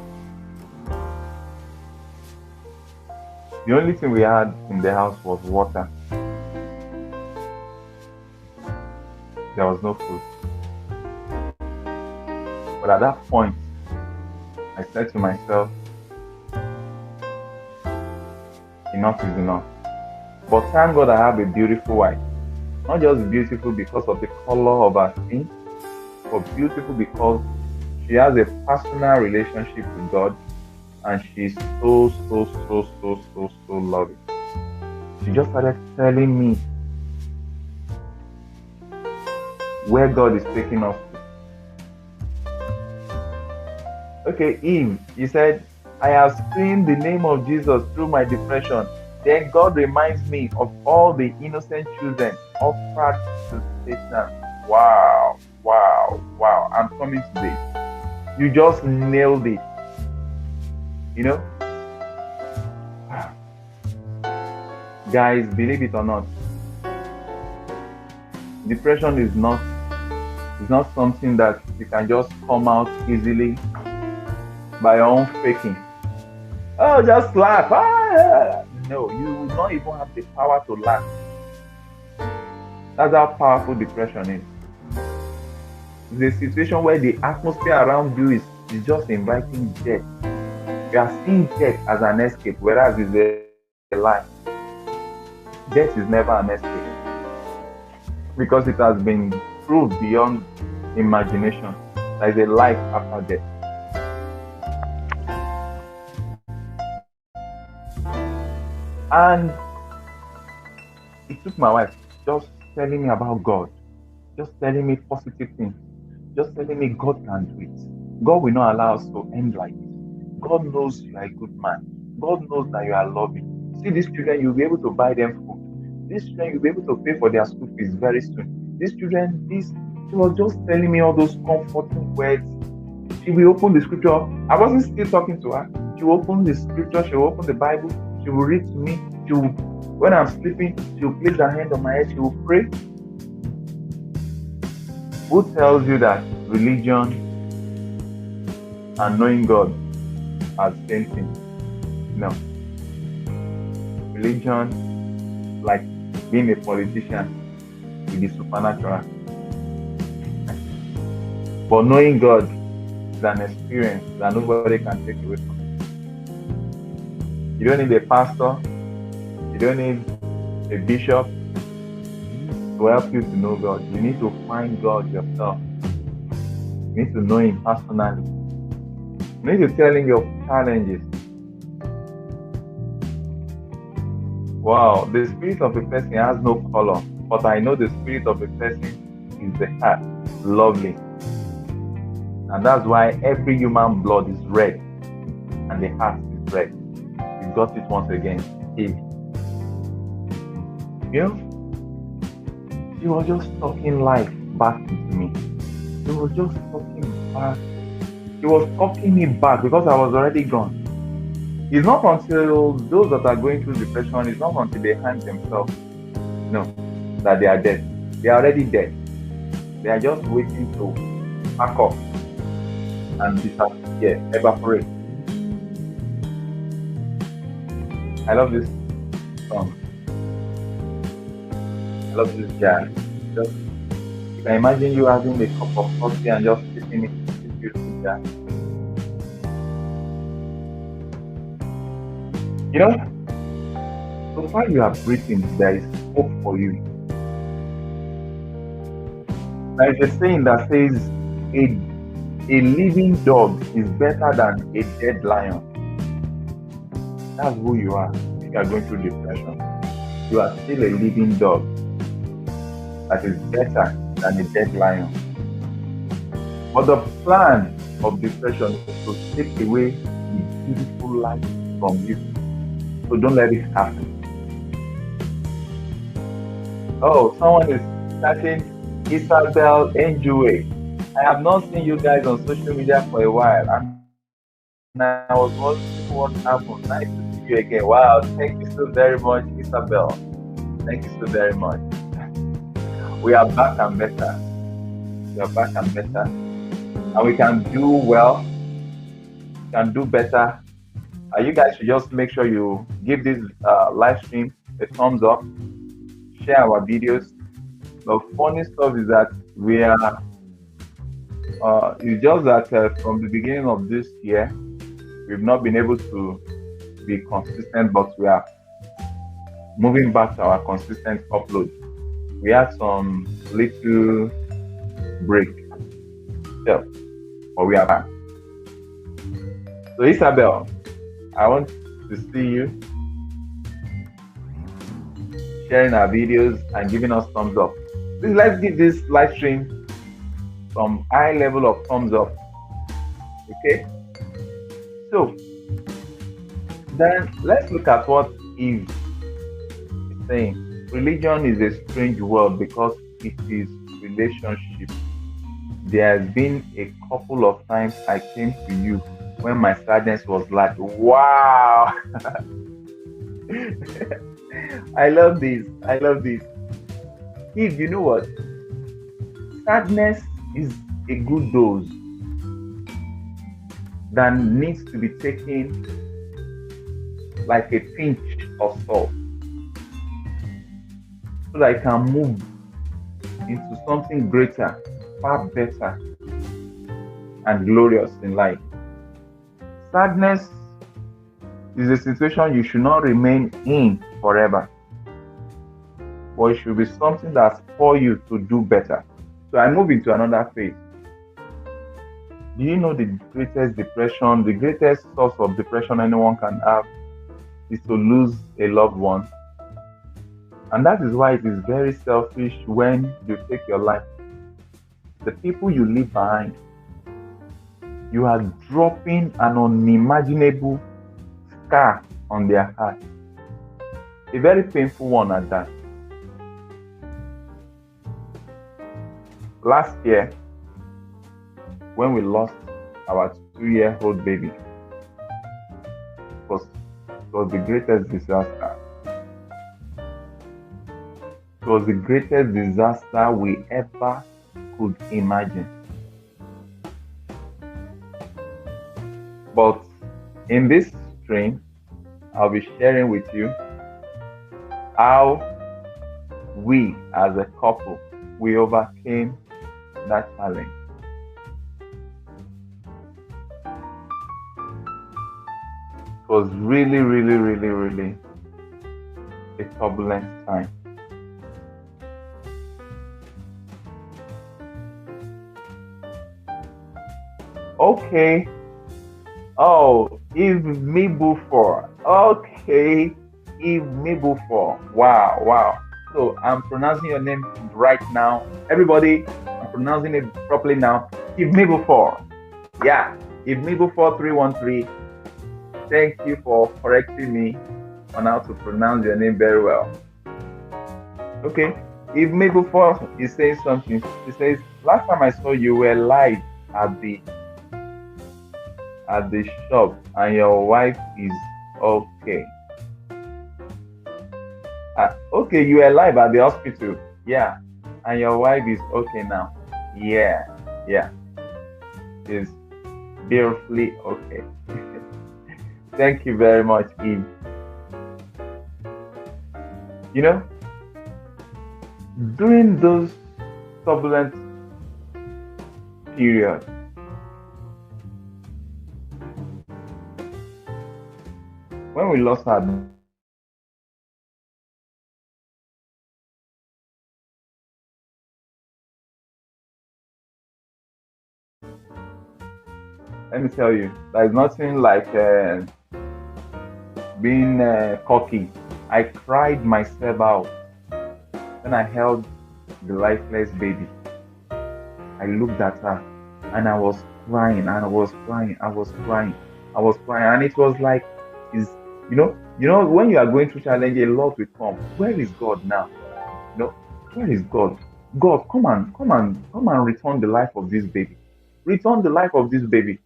The only thing we had in the house was water. There was no food. But at that point, I said to myself, enough is enough. But thank God I have a beautiful wife. Not just beautiful because of the color of her skin, but beautiful because she has a personal relationship with God and she's so loving. She just started telling me where God is taking us to. Okay, Eve, he said, I have seen the name of Jesus through my depression. Then God reminds me of all the innocent children offered to Satan. Wow, wow, wow. I'm coming to this. You just nailed it. You know, guys, believe it or not, depression is not something that you can just come out easily by your own faking. Oh, just laugh. Ah. No, you will not even have the power to laugh. That's how powerful depression is. It's a situation where the atmosphere around you is just inviting death. You are seeing death as an escape, whereas it's a lie. Death is never an escape because it has been proved beyond imagination. There is a life after death. And it took my wife just telling me about God, just telling me positive things, just telling me God can do it. God will not allow us to end like this. God knows you are a good man. God knows that you are loving. See, these children, you'll be able to buy them food. These children, you'll be able to pay for their school fees very soon. These children, she was just telling me all those comforting words. She will open the scripture. I wasn't still talking to her. She will open the scripture. She will open the Bible. She will read to me. When I'm sleeping, she will place her hand on my head. She will pray. Who tells you that religion and knowing God are the same thing? No. Religion, like being a politician, will be supernatural. But knowing God is an experience that nobody can take away from you. You don't need a pastor. You don't need a bishop to help you to know God. You need to find God yourself. You need to know Him personally. You need to tell Him your challenges. Wow, the spirit of a person has no color, but I know the spirit of a person is the heart, lovely. And that's why every human blood is red and the heart is red. You got it once again. Eve. You know, she was just talking life back into me. She was just talking back. She was talking me back because I was already gone. It's not until those that are going through depression, it's not until they hang themselves, that they are dead. They are already dead. They are just waiting to pack up and disappear, evaporate. I love this song. I love this guy. Just, you can imagine you having a cup of coffee and just sipping it with this beautiful guy. You know, so far you are breathing, there is hope for you. There is a saying that says, a living dog is better than a dead lion. That's who you are if you are going through depression. You are still a living dog that is better than a dead lion. But the plan of depression is to take away the beautiful life from you. So don't let it happen. Oh, someone is chatting Isabel Enjue. I have not seen you guys on social media for a while, and I was wondering what happened. Nice to see you again. Wow, thank you so very much, Isabel. Thank you so very much. We are back and better. We are back and better. And we can do well. We can do better. You guys should just make sure you give this live stream a thumbs up. Share our videos. The funny stuff is that we are, it's just that from the beginning of this year, we've not been able to be consistent, but we are moving back to our consistent upload. We had some little break, but we are back. So Isabel, I want to see you. sharing our videos and giving us thumbs up. Please let's give this live stream some high level of thumbs up. Okay? So then let's look at what Eve is saying. Religion is a strange world because it is relationship. There has been a couple of times I came to you when my sadness was like, wow. I love this. I love this. Eve, you know what? Sadness is a good dose that needs to be taken like a pinch of salt so that it can move into something greater, far better, and glorious in life. Sadness is a situation you should not remain in forever, but it should be something that's for you to do better. So I move into another phase. Do you know the greatest depression, the greatest source of depression anyone can have is to lose a loved one? And that is why it is very selfish when you take your life. The people you leave behind, you are dropping an unimaginable scar on their heart. A very painful one at that. Last year, when we lost our 2-year-old baby, it was the greatest disaster. It was the greatest disaster we ever could imagine. But in this stream, I'll be sharing with you how we as a couple, we overcame that challenge. It was really, really, really, really a turbulent time. Okay. Oh, Eve Mibufor. Okay, Eve Mibufor. Wow, wow. So I'm pronouncing your name right now. Everybody, I'm pronouncing it properly now. Eve Mibufor. Yeah, Eve Mibufor 313. Thank you for correcting me on how to pronounce your name very well. Okay, Eve Mibufor is saying something. She says, last time I saw you were live at the shop and your wife is okay. Okay, you are live at the hospital. Yeah. And your wife is okay now. Yeah. Is beautifully okay. Thank you very much, Eve. You know, during those turbulent periods, when we lost our let me tell you, there's nothing like being cocky. I cried myself out when I held the lifeless baby. I looked at her and I was crying, and I was crying, and it was like, you know, when you are going through challenge, a lot will come. Where is God now? You know, where is God? God, come and return the life of this baby. Return the life of this baby.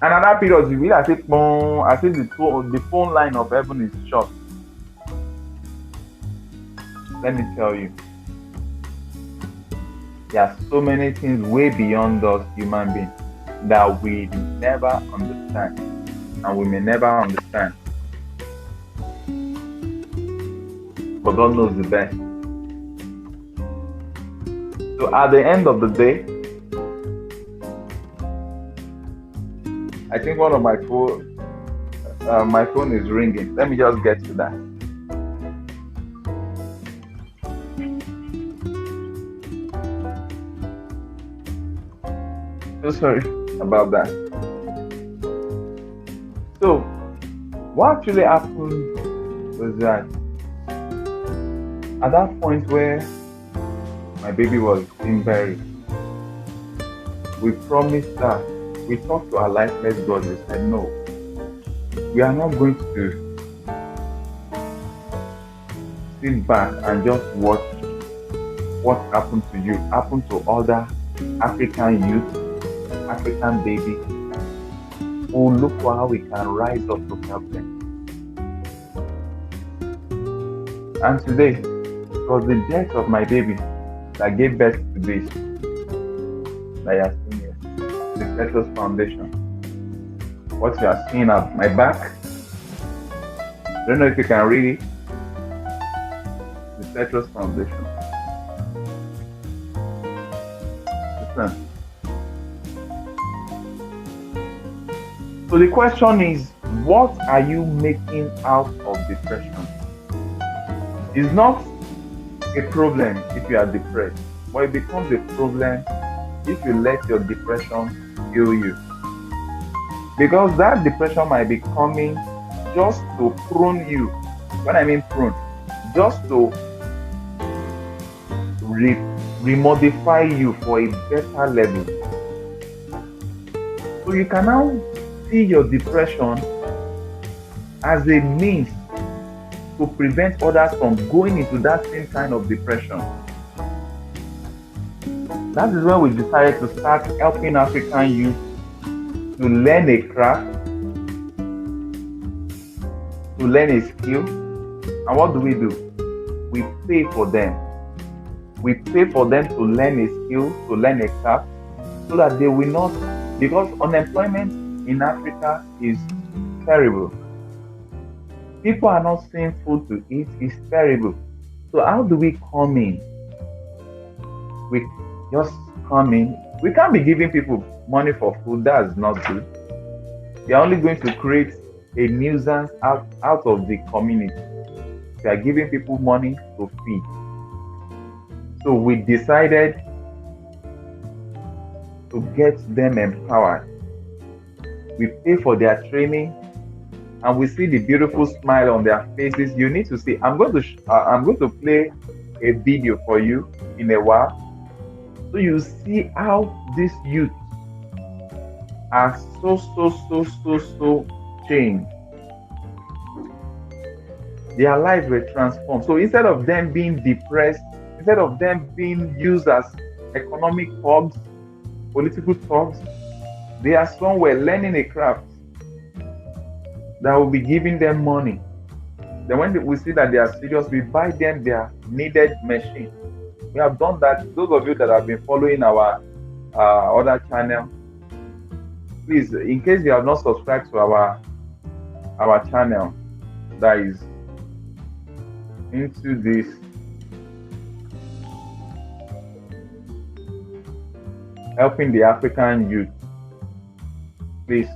And at that period, you will say, the phone line of heaven is shut. Let me tell you, there are so many things way beyond us human beings that we never understand, and we may never understand. But God knows the best. So at the end of the day, I think one of my phone is ringing. Let me just get to that. So sorry about that. So what actually happened was that At that point where my baby was being buried, we promised that we talked to our lifeless God. We said, no, we are not going to sit back and just watch what happened to you happen to other African youth, African babies. We'll look for how we can rise up to help them. And today, it was the death of my baby that gave birth to this that you are seeing here, the Petrus Foundation. What you are seeing at my back, I don't know if you can read it, the Petrus Foundation. Listen. So the question is, what are you making out of depression? It's not a problem if you are depressed, but it becomes a problem if you let your depression kill you. Because that depression might be coming just to prune you. When I mean prune, just to remodify you for a better level. So you can now see your depression as a means to prevent others from going into that same kind of depression. That is why we decided to start helping African youth to learn a craft, to learn a skill. And what do? We pay for them. We pay for them to learn a skill, to learn a craft, so that they will not, because unemployment in Africa is terrible. People are not seeing food to eat. It's terrible. So how do we come in? We just come in. We can't be giving people money for food. That's not good. We are only going to create a nuisance out of the community. We are giving people money to feed. So we decided to get them empowered. We pay for their training, and we see the beautiful smile on their faces. You need to see. I'm going to play a video for you in a while, so you see how these youth are so changed. Their lives were transformed. So instead of them being depressed, instead of them being used as economic thugs, political thugs, they are somewhere learning a craft that will be giving them money. Then when we see that they are serious, we buy them their needed machine. We have done that. Those of you that have been following our other channel, please, in case you have not subscribed to our channel that is into this, helping the African youth, please,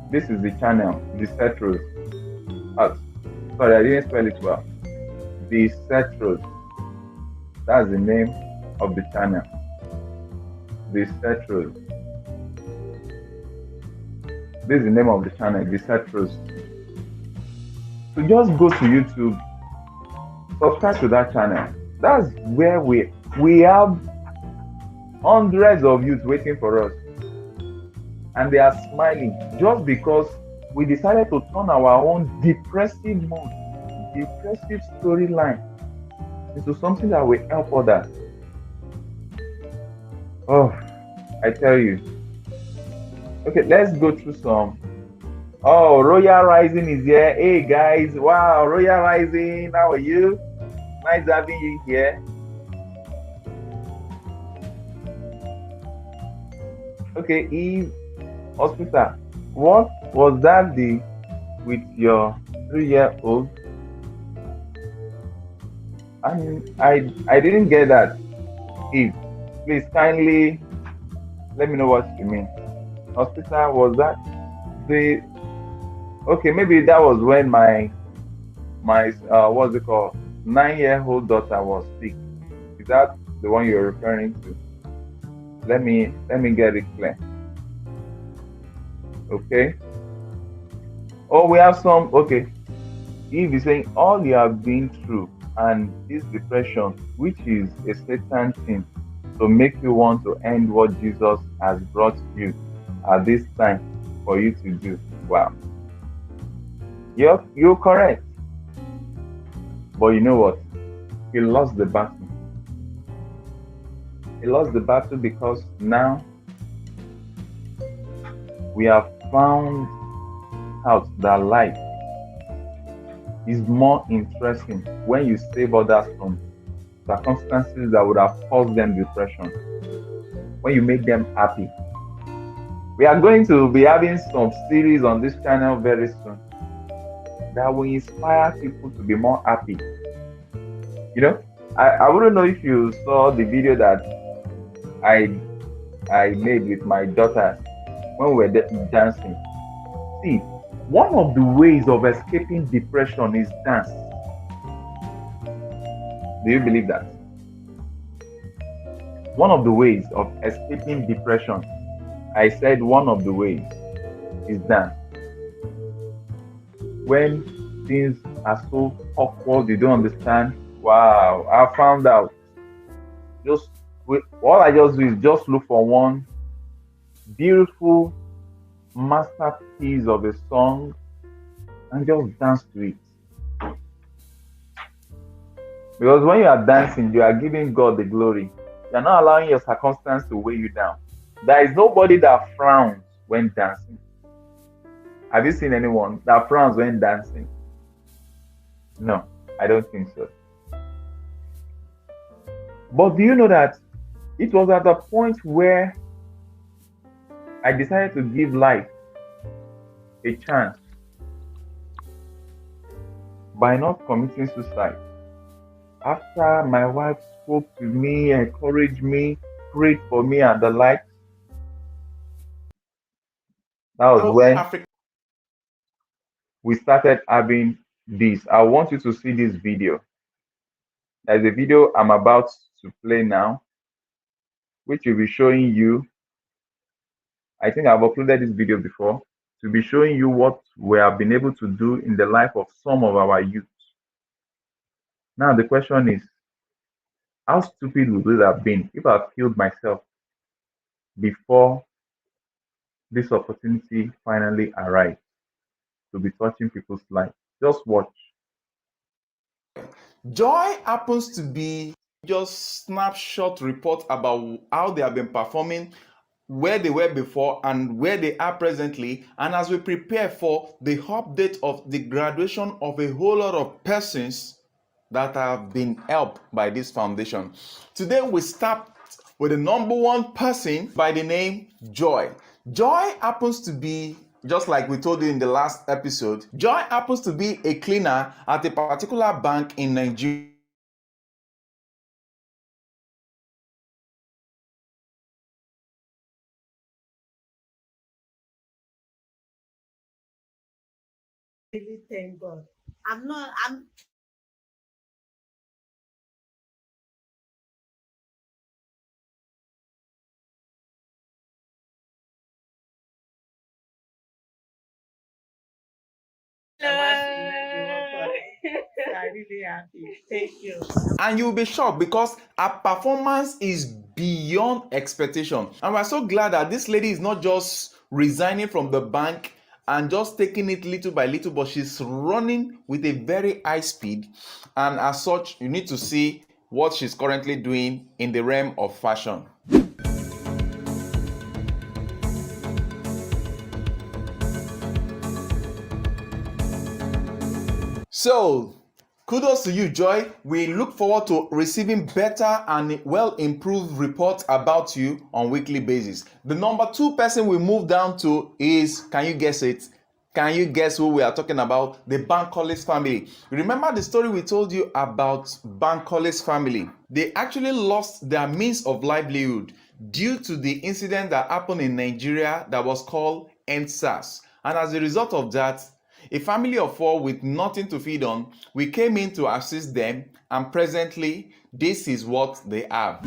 this is the channel, the Cetros. Sorry, I didn't spell it well. The Cetros. That's the name of the channel. The Cetros. This is the name of the channel, the Cetros. So just go to YouTube, subscribe to that channel. That's where we have hundreds of youth waiting for us. And they are smiling just because we decided to turn our own depressive mood, depressive storyline into something that will help others. Oh, I tell you. Okay, let's go through some. Oh, Royal Rising is here. Hey guys, wow, Royal Rising, how are you? Nice having you here. Okay, Eve Hospital, what was that with your 3-year-old? I didn't get that. Eve, please kindly let me know what you mean. Hospital, was that the? Okay, maybe that was when my what's it called, 9-year-old daughter was sick. Is that the one you're referring to? Let me get it clear. Okay. Oh, we have some. Okay. Eve is saying all you have been through And this depression, which is a Satan thing, to make you want to end what Jesus has brought you at this time for you to do. Wow. You're correct. But you know what? He lost the battle. He lost the battle because now we have found out that life is more interesting when you save others from circumstances that would have caused them depression, when you make them happy. We are going to be having some series on this channel very soon that will inspire people to be more happy. You know, I wouldn't know if you saw the video that I made with my daughter when we were dancing. See, one of the ways of escaping depression is dance. Do you believe that? One of the ways of escaping depression, I said one of the ways is dance. When things are so awkward, you don't understand. Wow, I found out. All I just do is just look for one beautiful masterpiece of a song and just dance to it. Because when you are dancing, you are giving God the glory. You are not allowing your circumstance to weigh you down. There is nobody that frowns when dancing. Have you seen anyone that frowns when dancing? No, I don't think so. But do you know that it was at the point where I decided to give life a chance by not committing suicide? After my wife spoke to me, encouraged me, prayed for me, and the like, that was when we started having this. I want you to see this video. There's a video I'm about to play now, which will be showing you. I think I've uploaded this video before to be showing you what we have been able to do in the life of some of our youth. Now, the question is, how stupid would it have been if I killed myself before this opportunity finally arrived to be touching people's lives? Just watch. Joy happens to be just snapshot report about how they have been performing, where they were before and where they are presently, and as we prepare for the update of the graduation of a whole lot of persons that have been helped by this foundation. Today we start with the number one person by the name Joy. Joy happens to be, just like we told you in the last episode, Joy happens to be a cleaner at a particular bank in Nigeria. Really thank God. I'm I really happy. Thank you. And you'll be shocked because her performance is beyond expectation. And we're so glad that this lady is not just resigning from the bank and just taking it little by little, but she's running with a very high speed. And as such, you need to see what she's currently doing in the realm of fashion. So, kudos to you, Joy. We look forward to receiving better and well improved reports about you on weekly basis. The number two person we move down to is, can you guess it? Can you guess who we are talking about? The Bankolis family. Remember the story we told you about Bankolis family? They actually lost their means of livelihood due to the incident that happened in Nigeria that was called EndSARS. And as a result of that, a family of four with nothing to feed on, we came in to assist them, and presently, this is what they have.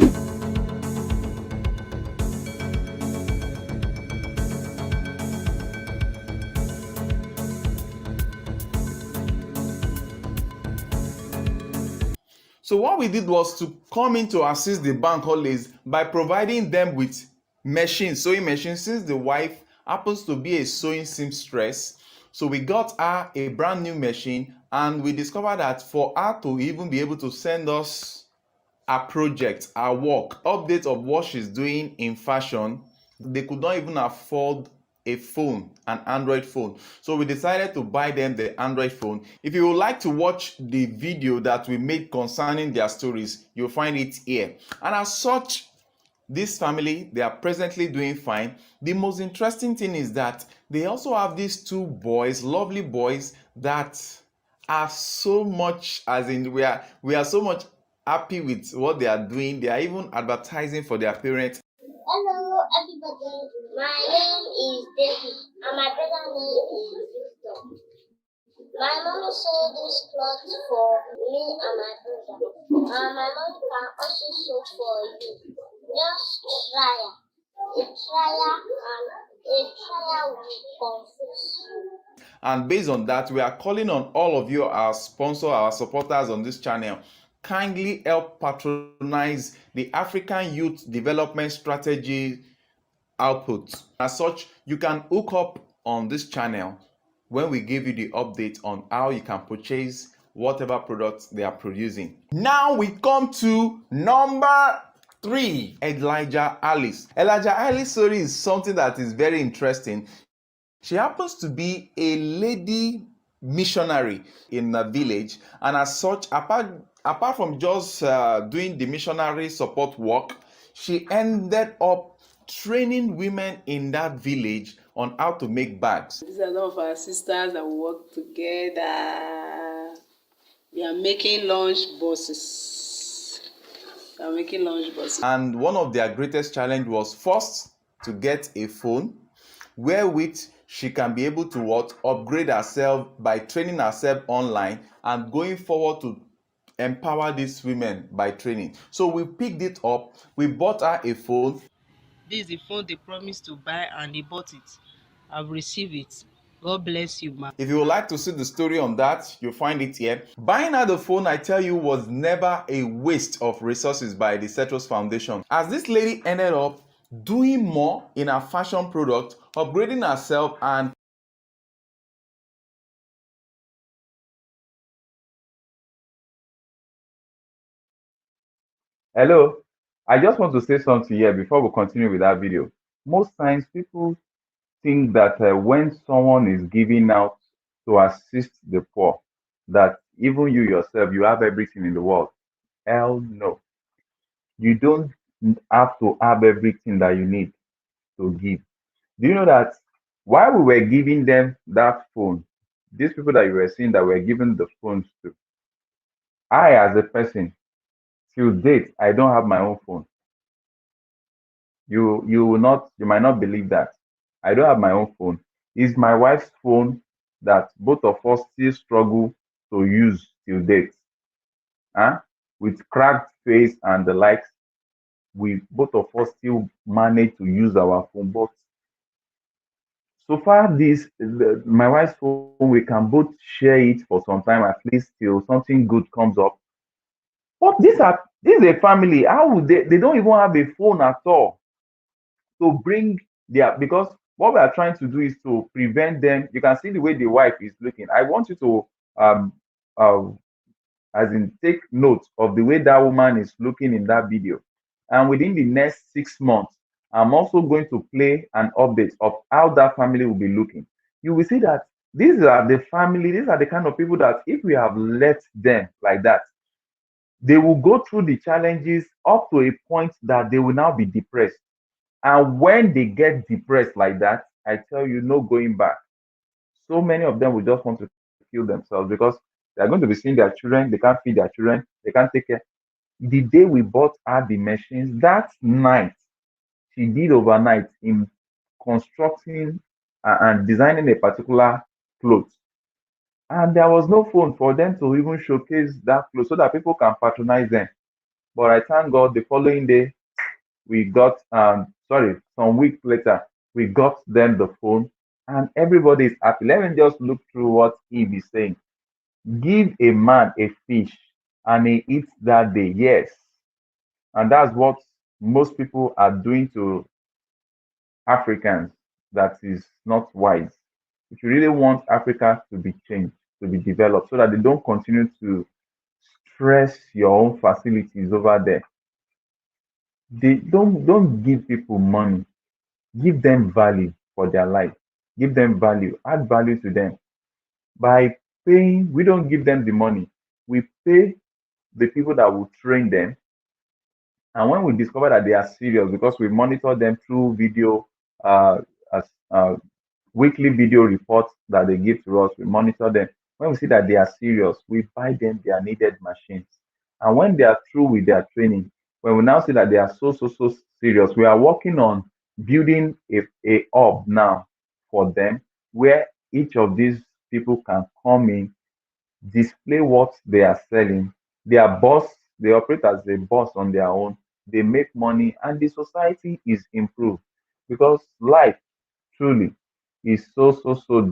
So what we did was to come in to assist the bank always by providing them with machines, sewing machines, since the wife happens to be a sewing seamstress. So we got her a brand new machine, and we discovered that for her to even be able to send us her project, her work, updates of what she's doing in fashion, they could not even afford a phone, an Android phone. So we decided to buy them the Android phone. If you would like to watch the video that we made concerning their stories, you'll find it here. And as such, this family, they are presently doing fine. The most interesting thing is that they also have these two boys, lovely boys, that are so much, as in we are so much happy with what they are doing. They are even advertising for their parents. Hello, everybody. My name is David, and my brother name is Victor. My mommy sold this cloth for me and my brother. And my mommy can also sew for you. Just try it. A trial and a trial will confuse you. And based on that, we are calling on all of you, our sponsors, our supporters on this channel, kindly help patronize the African Youth Development Strategy output. As such, you can hook up on this channel when we give you the update on how you can purchase whatever products they are producing. Now we come to number 3, Elijah Alice. Elijah Alice's story is something that is very interesting. She happens to be a lady missionary in a village, and as such, apart from just doing the missionary support work, she ended up training women in that village on how to make bags. These are some of our sisters that work together. We are making lunch boxes. And one of their greatest challenge was first to get a phone wherewith she can be able to upgrade herself by training herself online and going forward to empower these women by training. So we picked it up, we bought her a phone. This is the phone they promised to buy and they bought it. I've received it. God bless you, ma. If you would like to see the story on that, you'll find it here. Buying her the phone, I tell you, was never a waste of resources by the Cetros Foundation, as this lady ended up doing more in her fashion product, upgrading herself, and Hello, I just want to say something here before we continue with that video. Most times people think that when someone is giving out to assist the poor, that even you yourself, you have everything in the world. Hell no. You don't have to have everything that you need to give. Do you know that while we were giving them that phone, these people that you were seeing that were given the phones to, I, as a person, till date, I don't have my own phone. You might not believe that. I don't have my own phone. It's my wife's phone that both of us still struggle to use till date. Huh? With cracked face and the likes, we both of us still manage to use our phone. But so far, my wife's phone, we can both share it for some time, at least till something good comes up. But this is a family. How would they don't even have a phone at all to bring because what we are trying to do is to prevent them. You can see the way the wife is looking. I want you to um uh, as in take note of the way that woman is looking in that video. And within the next 6 months, I'm also going to play an update of how that family will be looking. You will see that these are the kind of people that if we have left them like that, they will go through the challenges up to a point that they will now be depressed. And when they get depressed like that, I tell you, no going back. So many of them will just want to kill themselves because they're going to be seeing their children, they can't feed their children, they can't take care. The day we bought her the machines, that night, she did overnight in constructing and designing a particular clothes. And there was no phone for them to even showcase that clothes so that people can patronize them. But I thank God the following day, we got some weeks later we got them the phone, and everybody is happy. Let me just look through what Eve is saying. Give a man a fish and he eats that day. Yes. And that's what most people are doing to Africans that is not wise. If you really want Africa to be changed, to be developed, so that they don't continue to stress your own facilities over there, they don't give people money. Give them value for their life. Give them value. Add value to them by paying. We don't give them the money. We pay the people that will train them. And when we discover that they are serious, because we monitor them through video, uh, as weekly video reports that they give to us, we monitor them. When we see that they are serious, we buy them their needed machines. And when they are through with their training, when we now see that they are so serious, we are working on building a hub now for them where each of these people can come in, display what they are selling. They are boss, they operate as a boss on their own, they make money, and the society is improved because life truly is so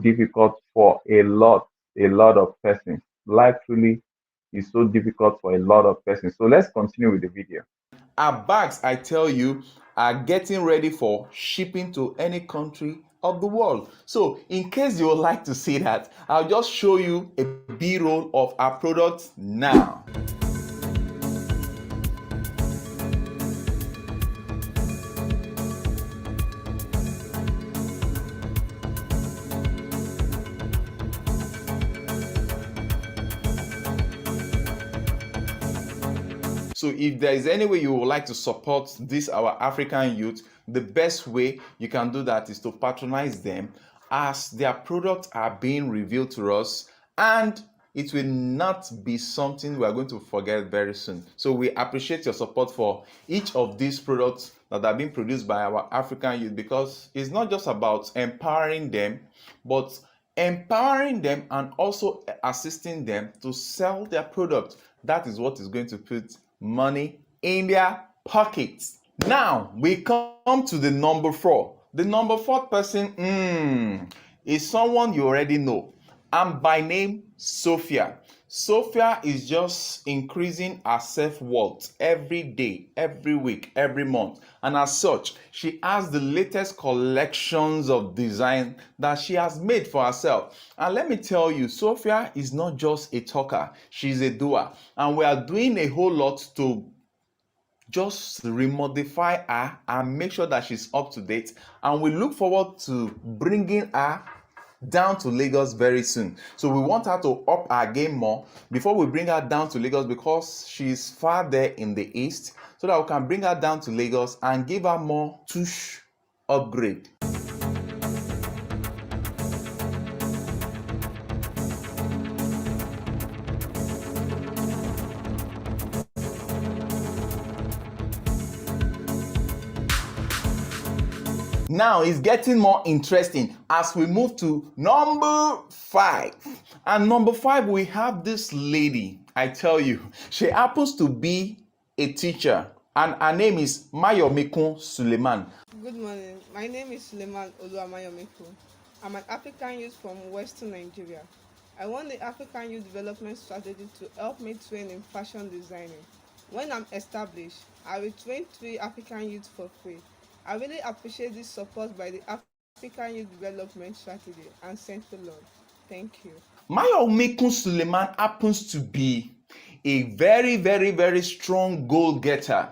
difficult for a lot of persons. Life truly is so difficult for a lot of persons. So let's continue with the video. Our bags, I tell you, are getting ready for shipping to any country of the world. So, in case you would like to see that, I'll just show you a B-roll of our products now. So if there is any way you would like to support this our African youth, the best way you can do that is to patronize them as their products are being revealed to us, and it will not be something we are going to forget very soon. So we appreciate your support for each of these products that are being produced by our African youth, because it's not just about empowering them, but empowering them and also assisting them to sell their product. That is what is going to put money in their pockets. Now we come to the number 4. The number 4th person is someone you already know, and by name Sophia. Sophia is just increasing her self-worth every day, every week, every month. And as such, she has the latest collections of design that she has made for herself. And let me tell you, Sophia is not just a talker, she's a doer. And we are doing a whole lot to just remodify her and make sure that she's up to date. And we look forward to bringing her down to Lagos very soon. So we want her to up our game more before we bring her down to Lagos, because she's far there in the east, so that we can bring her down to Lagos and give her more touch upgrade. Now it's getting more interesting as we move to number 5. And number 5, we have this lady. I tell you, she happens to be a teacher, and her name is Mayomikun Suleiman. Good morning. My name is Suleiman Oluwamayomiko. I'm an African youth from Western Nigeria. I want the African Youth Development Strategy to help me train in fashion designing. When I'm established, I will train 3 African youth for free. I really appreciate this support by the African Youth Development Strategy and Central Lord. Thank you. Mayomikun Suleiman happens to be a very strong goal-getter.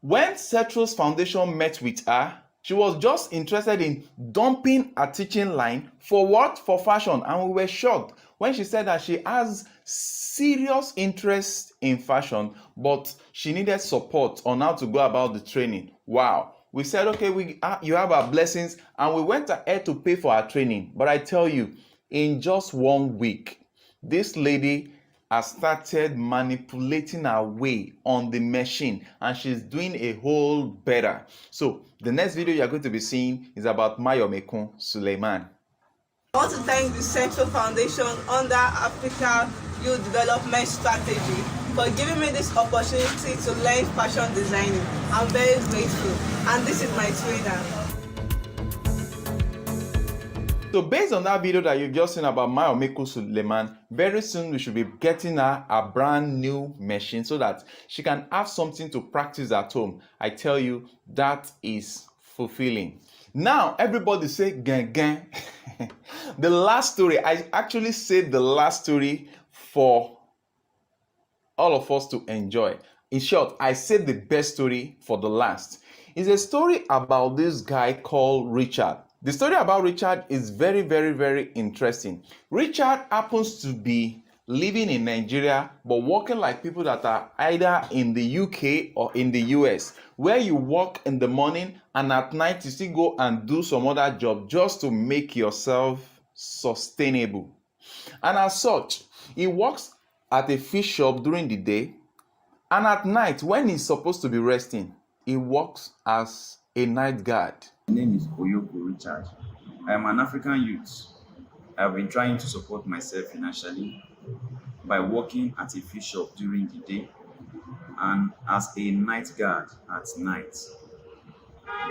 When Cetrus Foundation met with her, she was just interested in dumping a teaching line for what? For fashion. And we were shocked when she said that she has serious interest in fashion, but she needed support on how to go about the training. Wow. We said, okay, you have our blessings, and we went ahead to pay for our training. But I tell you, in just 1 week, this lady has started manipulating her way on the machine, and she's doing a whole better. So the next video you're going to be seeing is about Mayomikun Suleiman. I want to thank the Central Foundation under Africa Youth Development Strategy for giving me this opportunity to learn fashion designing. I'm very grateful, and this is my trainer. So based on that video that you've just seen about Mayomeko Suleiman, very soon we should be getting her a brand new machine so that she can have something to practice at home. I tell you, that is fulfilling. Now everybody say gang gang. The last story, I actually said the last story for all of us to enjoy. In short, I saved the best story for the last. It's a story about this guy called Richard. The story about Richard is very, very, very interesting. Richard happens to be living in Nigeria but working like people that are either in the UK or in the US, where you work in the morning and at night you still go and do some other job just to make yourself sustainable. And as such, he works at a fish shop during the day, and at night, when he's supposed to be resting, he works as a night guard. My name is Oyoko Richard. I am an African youth. I have been trying to support myself financially by working at a fish shop during the day and as a night guard at night,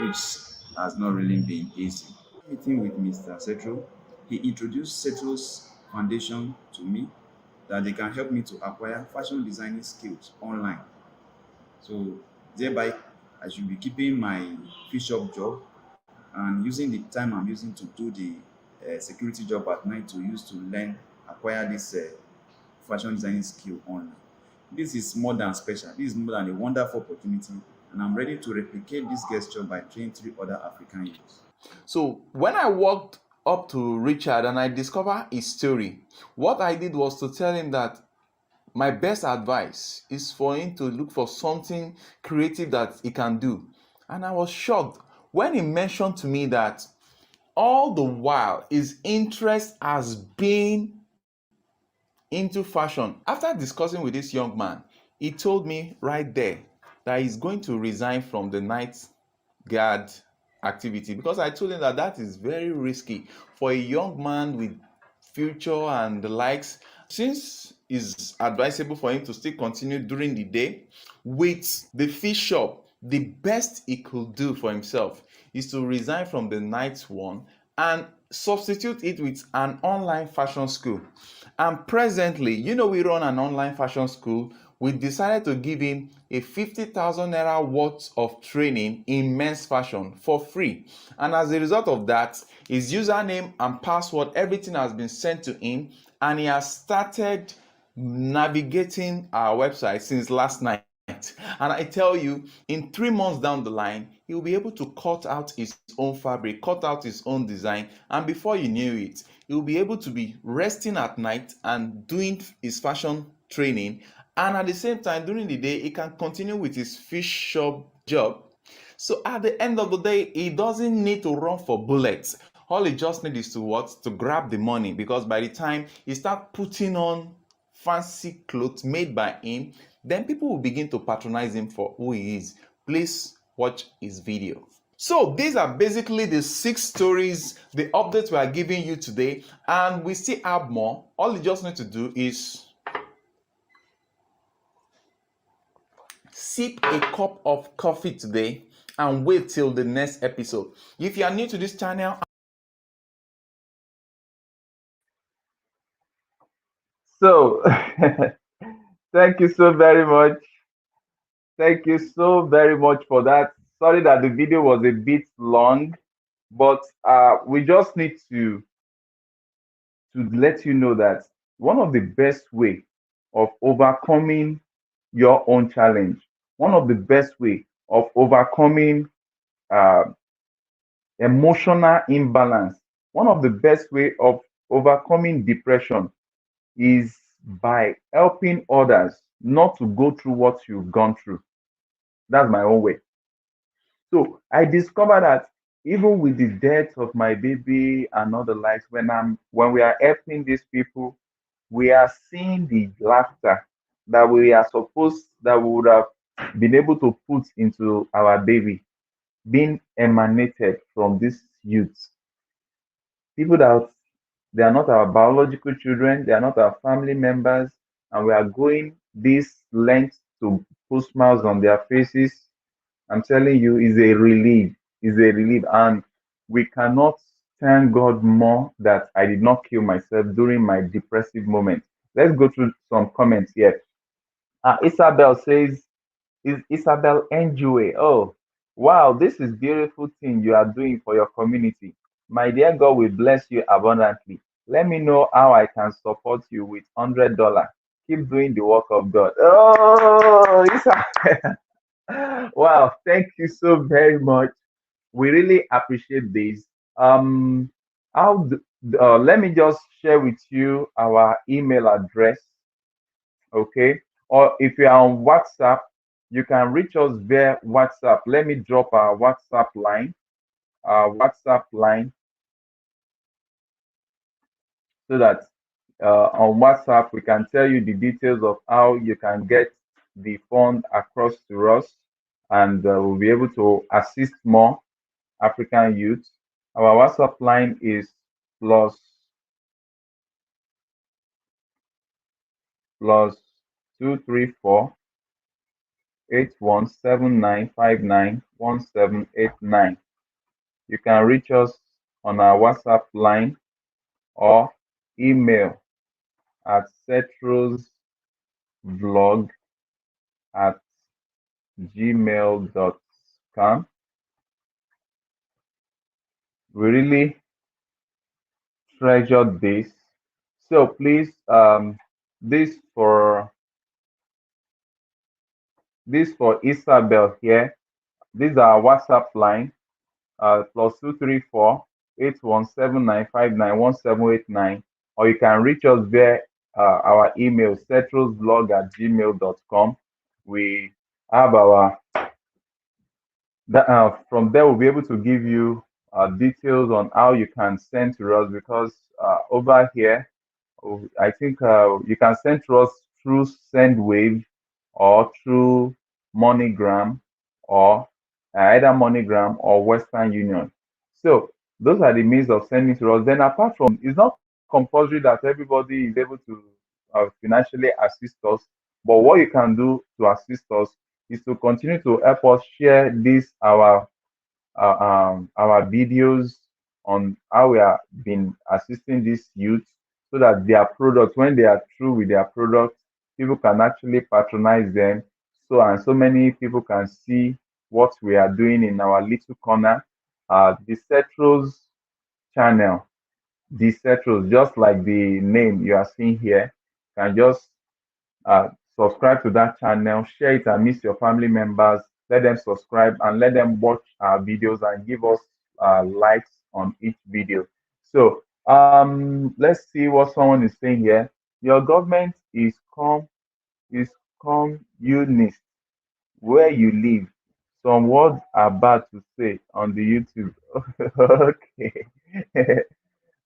which has not really been easy. Meeting with Mr. Setro, he introduced Setro's foundation to me that they can help me to acquire fashion designing skills online. So thereby, I should be keeping my fish shop job and using the time I'm using to do the security job at night to use to learn, acquire this fashion designing skill online. This is more than special. This is more than a wonderful opportunity, and I'm ready to replicate this gesture by training 3 other African youths. So when I walked up to Richard and I discovered his story, what I did was to tell him that my best advice is for him to look for something creative that he can do. And I was shocked when he mentioned to me that all the while his interest has been into fashion. After discussing with this young man, he told me right there that he's going to resign from the night guard activity, because I told him that that is very risky for a young man with future and the likes. Since it's advisable for him to still continue during the day with the fish shop, the best he could do for himself is to resign from the night one and substitute it with an online fashion school. And presently, we run an online fashion school. We decided to give him a 50,000 naira worth of training in men's fashion for free. And as a result of that, his username and password, everything has been sent to him, and he has started navigating our website since last night. And I tell you, in 3 months down the line, he will be able to cut out his own fabric, cut out his own design, and before you knew it, he will be able to be resting at night and doing his fashion training, and at the same time during the day he can continue with his fish shop job. So at the end of the day, he doesn't need to run for bullets. All he just needs is to what? To grab the money, because by the time he start putting on fancy clothes made by him, then people will begin to patronize him for who he is. Please watch his video. So these are basically the 6 stories, the updates we are giving you today, and we still have more. All you just need to do is sip a cup of coffee today and wait till the next episode. If you are new to this channel, So, thank you so very much. Thank you so very much for that. Sorry that the video was a bit long, but we just need to let you know that one of the best way of overcoming your own challenge, one of the best way of overcoming uh, emotional imbalance, one of the best way of overcoming depression is by helping others not to go through what you've gone through. That's my own way. So I discovered that even with the death of my baby and all the likes, when we are helping these people, we are seeing the laughter that we would have been able to put into our baby being emanated from these youths. People that they are not our biological children, they are not our family members, and we are going this length to put smiles on their faces. I'm telling you, is a relief, and we cannot thank God more that I did not kill myself during my depressive moment. Let's go through some comments here. Isabel says, is Isabel Njue. Oh, wow, this is beautiful thing you are doing for your community. My dear God will bless you abundantly. Let me know how I can support you with $100. Keep doing the work of God. Oh, Isabel. Wow, thank you so very much. We really appreciate this. Um, let me just share with you our email address, okay? Or if you are on WhatsApp, you can reach us via WhatsApp. Let me drop our WhatsApp line, so that on WhatsApp we can tell you the details of how you can get the fund across to us, and we'll be able to assist more African youth. Our WhatsApp line is plus plus 234 8179591789. You can reach us on our WhatsApp line or email at cetrosvlog at gmail.com. We really treasure this. So please, this for Isabel here. This is our WhatsApp line, plus 234 8179591789, or you can reach us via our email, cetrosblog at gmail.com. We have our from there we'll be able to give you details on how you can send to us, because over here I think you can send to us through SendWave or through MoneyGram, or either MoneyGram or Western Union. So those are the means of sending to us. Then apart from, it's not compulsory that everybody is able to financially assist us, but what you can do to assist us is to continue to help us share this our videos on how we have been assisting these youth, so that their products, when they are through with their products, people can actually patronize them. So, and so many people can see what we are doing in our little corner. The Cetros channel, the Cetros, just like the name you are seeing here, can just uh, subscribe to that channel, share it amidst your family members, let them subscribe and let them watch our videos and give us likes on each video. So let's see what someone is saying here. Your government is communist where you live. Some words are bad to say on the YouTube. Okay.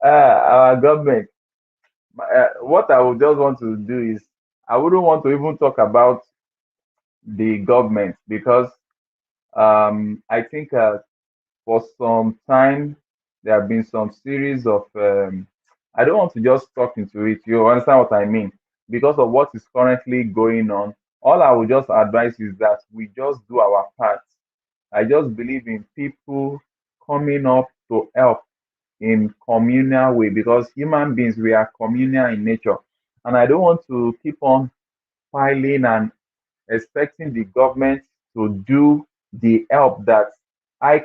Our government. What I would just want to do is, I wouldn't want to even talk about the government, because I think for some time there have been some series of I don't want to just talk into it. You understand what I mean? Because of what is currently going on, all I would just advise is that we just do our part. I just believe in people coming up to help in communal way, because human beings, we are communal in nature, and I don't want to keep on piling and expecting the government to do the help that I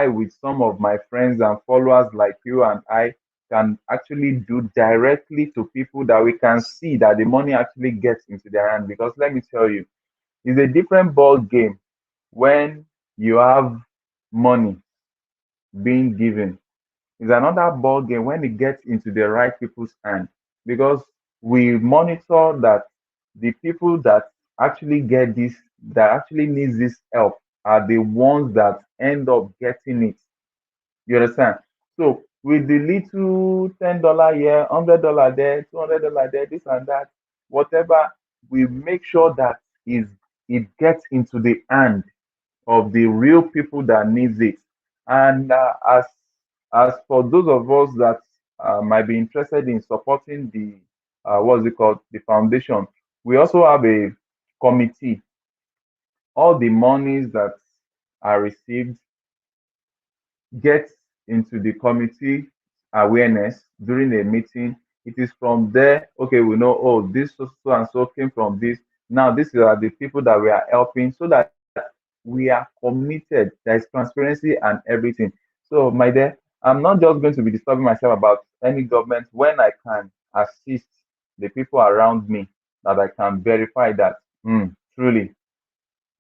with some of my friends and followers like you and I can actually do directly to people, that we can see that the money actually gets into their hand. Because let me tell you, it's a different ball game when you have money being given. It's another ball game when it gets into the right people's hand, because we monitor that the people that actually get this, that actually needs this help, are the ones that end up getting it. You understand? So with the little $10 here, $100 there, $200 there, this and that, whatever, we make sure that is it gets into the hand of the real people that needs it. And as for those of us that might be interested in supporting the what's it called, the foundation, we also have a committee. All the monies that are received get into the committee awareness during a meeting. It is from there, okay, we know, oh, this so and so came from this. Now, these are the people that we are helping so that we are committed. There is transparency and everything. So, my dear, I'm not just going to be disturbing myself about any government when I can assist the people around me, that I can verify that truly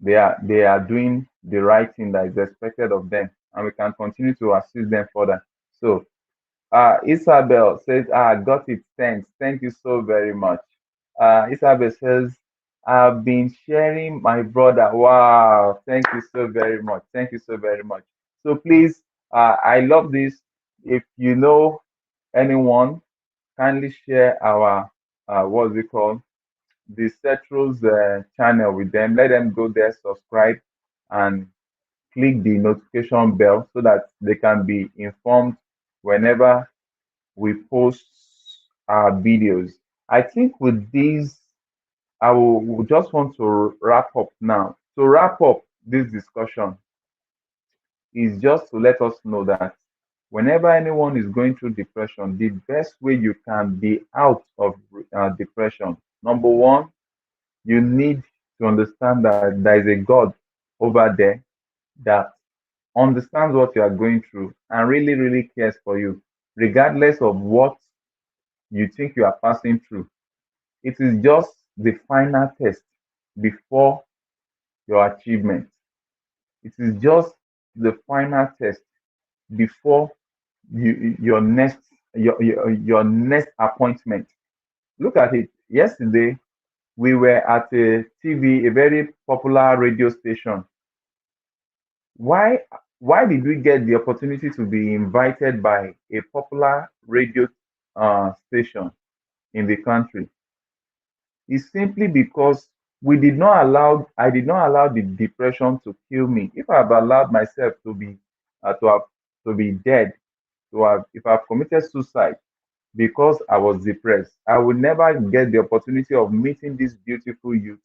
they are doing the right thing that is expected of them, and we can continue to assist them further. So, Isabel says, got it. Thanks. Thank you so very much. Isabel says, I've been sharing my brother. Wow. Thank you so very much. Thank you so very much. So please, I love this. If you know anyone, kindly share our, what's it called? The Cetrus channel with them. Let them go there, subscribe, and click the notification bell so that they can be informed whenever we post our videos. I think with these, I will just want to wrap up now. To wrap up this discussion is just to let us know that whenever anyone is going through depression, the best way you can be out of depression, number one, you need to understand that there is a God over there that understands what you are going through and really, really cares for you, regardless of what you think you are passing through. It is just the final test before your achievement. It is just the final test before your next appointment. Look at it. Yesterday, we were at a TV, a very popular radio station. Why why did we get the opportunity to be invited by a popular radio station in the country? Is simply because I did not allow the depression to kill me. If I've allowed myself to be to have to be dead, to have if I've committed suicide because I was depressed, I would never get the opportunity of meeting these beautiful youths.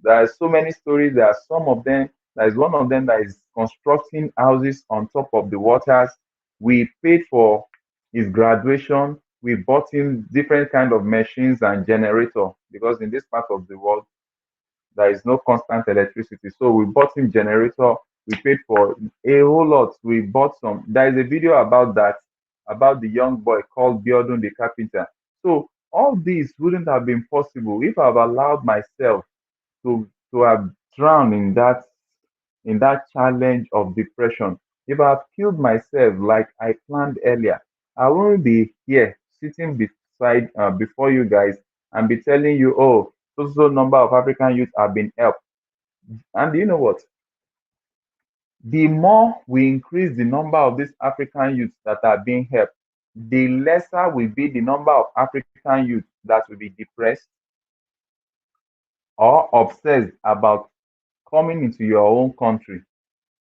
There are so many stories. There are some of them. There is one of them that is constructing houses on top of the waters. We paid for his graduation. We bought him different kind of machines and generator because in this part of the world there is no constant electricity. So we bought him generator. We paid for a whole lot. We bought some. There is a video about that, about the young boy called Biodun the carpenter. So all this wouldn't have been possible if I've allowed myself to have drowned in that challenge of depression. If I've killed myself like I planned earlier, I won't be here sitting beside before you guys and be telling you, oh, so number of African youth have been helped. And you know what? The more we increase the number of these African youths that are being helped, the lesser will be the number of African youths that will be depressed or obsessed about coming into your own country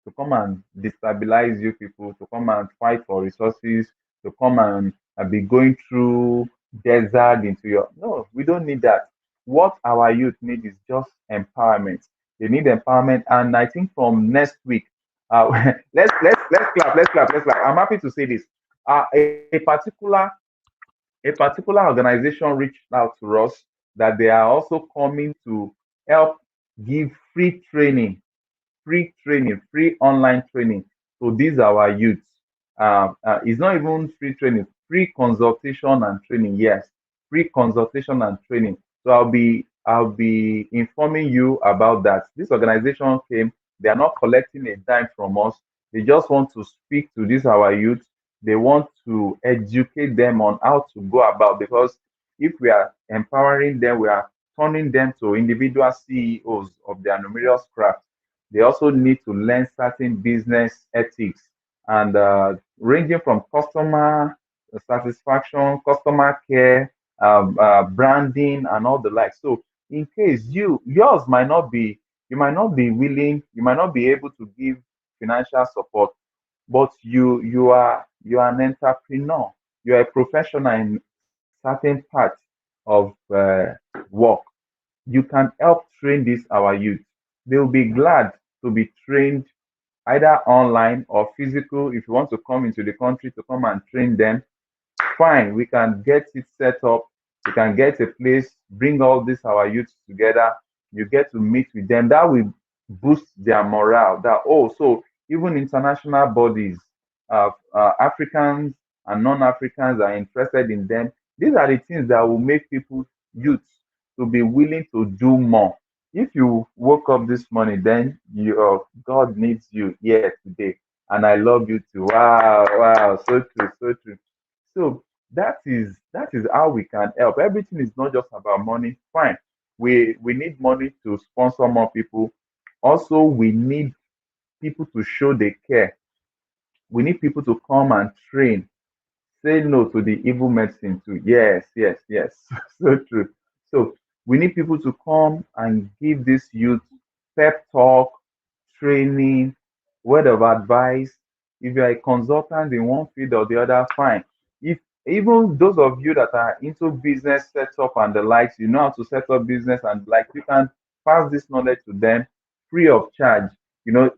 to come and destabilize you people, to come and fight for resources, to come and be going through desert into your. No, we don't need that. What our youth need is just empowerment. They need empowerment, and I think from next week, let's clap. I'm happy to say this. A particular organization reached out to us that they are also coming to help give free online training to these our youths. It's not even free training, free consultation and training. Yes, free consultation and training. So I'll be informing you about that. This organization came. They are not collecting a dime from us. They just want to speak to these our youth. They want to educate them on how to go about, because if we are empowering them, we are turning them to individual CEOs of their numerous crafts. They also need to learn certain business ethics and ranging from customer satisfaction, customer care, branding, and all the like. So, in case yours might not be, you might not be willing, you might not be able to give financial support, but you are an entrepreneur, you are a professional in certain parts of work. You can help train this our youth. They will be glad to be trained either online or physical. If you want to come into the country to come and train them, fine, we can get it set up. We can get a place, bring all this our youths together. You get to meet with them. That will boost their morale. That, oh, so even international bodies, Africans and non-Africans are interested in them. These are the things that will make people, youths, to be willing to do more. If you woke up this morning, then your God needs you here today, and I love you too. Wow, wow, so true, so true. So that is how we can help. Everything is not just about money. Fine. We need money to sponsor more people. Also, we need people to show they care. We need people to come and train. Say no to the evil medicine too. Yes, yes, yes. So true. So we need people to come and give this youth pep talk, training, word of advice. If you're a consultant in one field or the other, fine. If even those of you that are into business setup and the likes, you know how to set up business and like, you can pass this knowledge to them free of charge.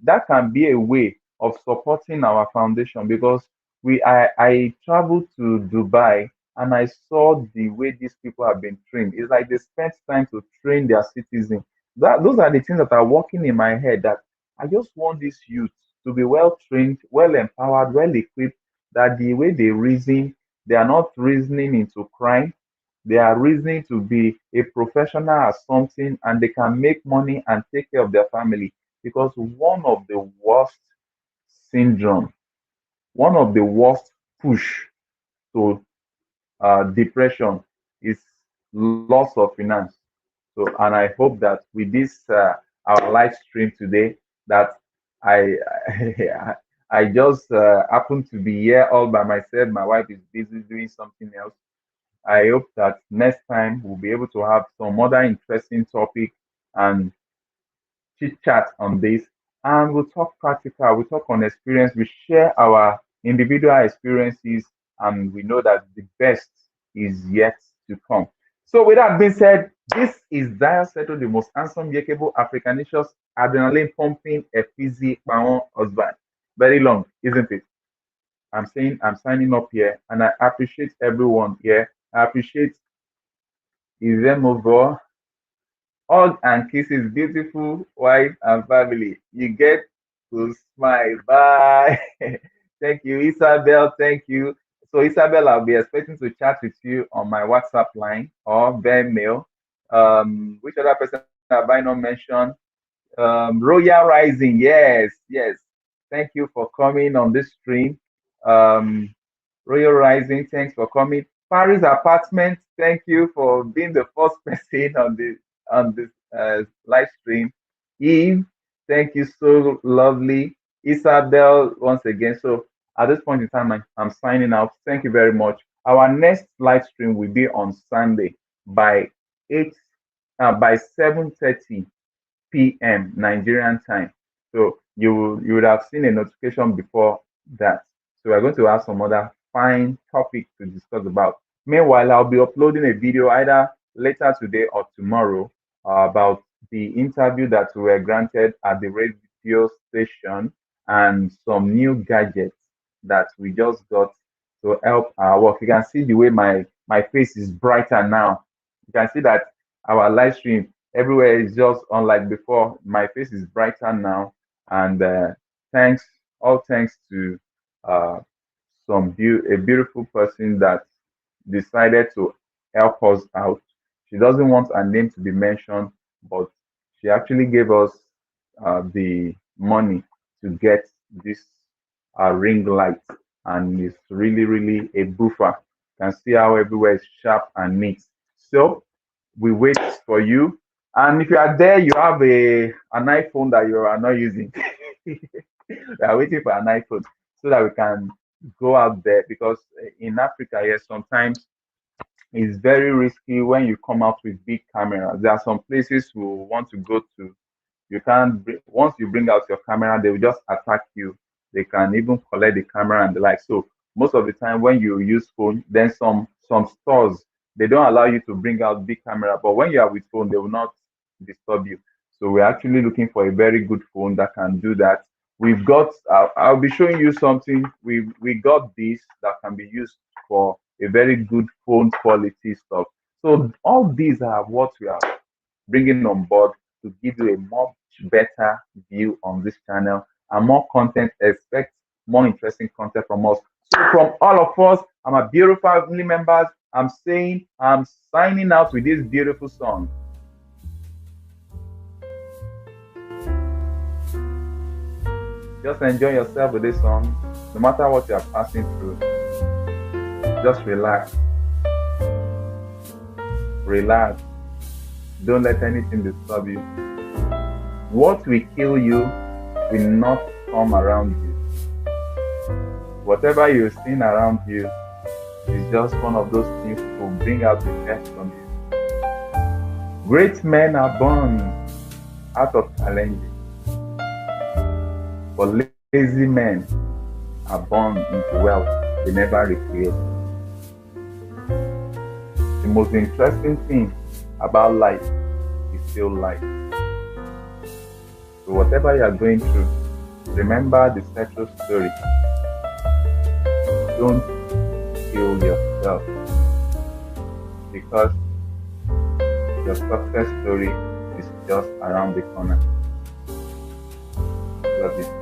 That can be a way of supporting our foundation, because I traveled to Dubai and I saw the way these people have been trained. It's like they spent time to train their citizens. Those are the things that are working in my head, that I just want these youth to be well trained, well empowered, well equipped, that the way they reason, they are not reasoning into crime. They are reasoning to be a professional at something, and they can make money and take care of their family. Because one of the worst syndrome, one of the worst push to depression is loss of finance. So, and I hope that with this our live stream today, that I I just happen to be here all by myself. My wife is busy doing something else. I hope that next time we'll be able to have some other interesting topic and chit chat on this, and we'll talk practical, we'll talk on experience, we share our individual experiences, and we know that the best is yet to come. So, with that being said, this is Dial Settle, the most handsome, yakable, Africanicious, adrenaline pumping, Efizi Paon husband. Very long, isn't it? I'm saying I'm signing up here, and I appreciate everyone here. I appreciate Izemovo, hug and kisses, beautiful wife and family. You get to smile. Bye. Thank you, Isabel. Thank you. So, Isabel, I'll be expecting to chat with you on my WhatsApp line or via mail. Which other person have I not mentioned? Royal Rising. Yes, yes. Thank you for coming on this stream. Um, Royal Rising, thanks for coming. Paris Apartment, thank you for being the first person on this live stream. Eve, thank you, so lovely. Isabel, once again. So at this point in time, I'm signing out. Thank you very much. Our next live stream will be on Sunday by 8 by 7:30 p.m. Nigerian time. So you would have seen a notification before that. So we're going to have some other fine topics to discuss about. Meanwhile, I'll be uploading a video either later today or tomorrow about the interview that we were granted at the radio station, and some new gadgets that we just got to help our work. You can see the way my face is brighter now. You can see that our live stream everywhere is just unlike before. My face is brighter now, and thanks, all thanks to uh, a beautiful person that decided to help us out. She doesn't want her name to be mentioned, but she actually gave us the money to get this ring light, and it's really, really a buffer. You can see how everywhere is sharp and neat. So we wait for you. And if you are there, you have an iPhone that you are not using. We are waiting for an iPhone so that we can go out there, because in Africa, yes, sometimes it's very risky when you come out with big cameras. There are some places we want to go to. You can't, once you bring out your camera, they will just attack you. They can even collect the camera and the like. So most of the time when you use phone, then some stores, they don't allow you to bring out big camera. But when you are with phone, they will not disturb you. So we're actually looking for a very good phone that can do that. We've got, I'll be showing you something. We got this that can be used for a very good phone quality stuff. So all these are what we are bringing on board to give you a much better view on this channel and more content. Expect more interesting content from us. So from all of us, and my beautiful family members, I'm saying I'm signing out with this beautiful song. Just enjoy yourself with this song. No matter what you are passing through, just relax. Relax. Don't let anything disturb you. What will kill you will not come around you. Whatever you're seeing around you is just one of those things that will bring out the best from you. Great men are born out of challenges, but lazy men are born into wealth they never recreate. The most interesting thing about life is still life. So whatever you are going through, remember the central story. Don't kill yourself, because your success story is just around the corner. Love you.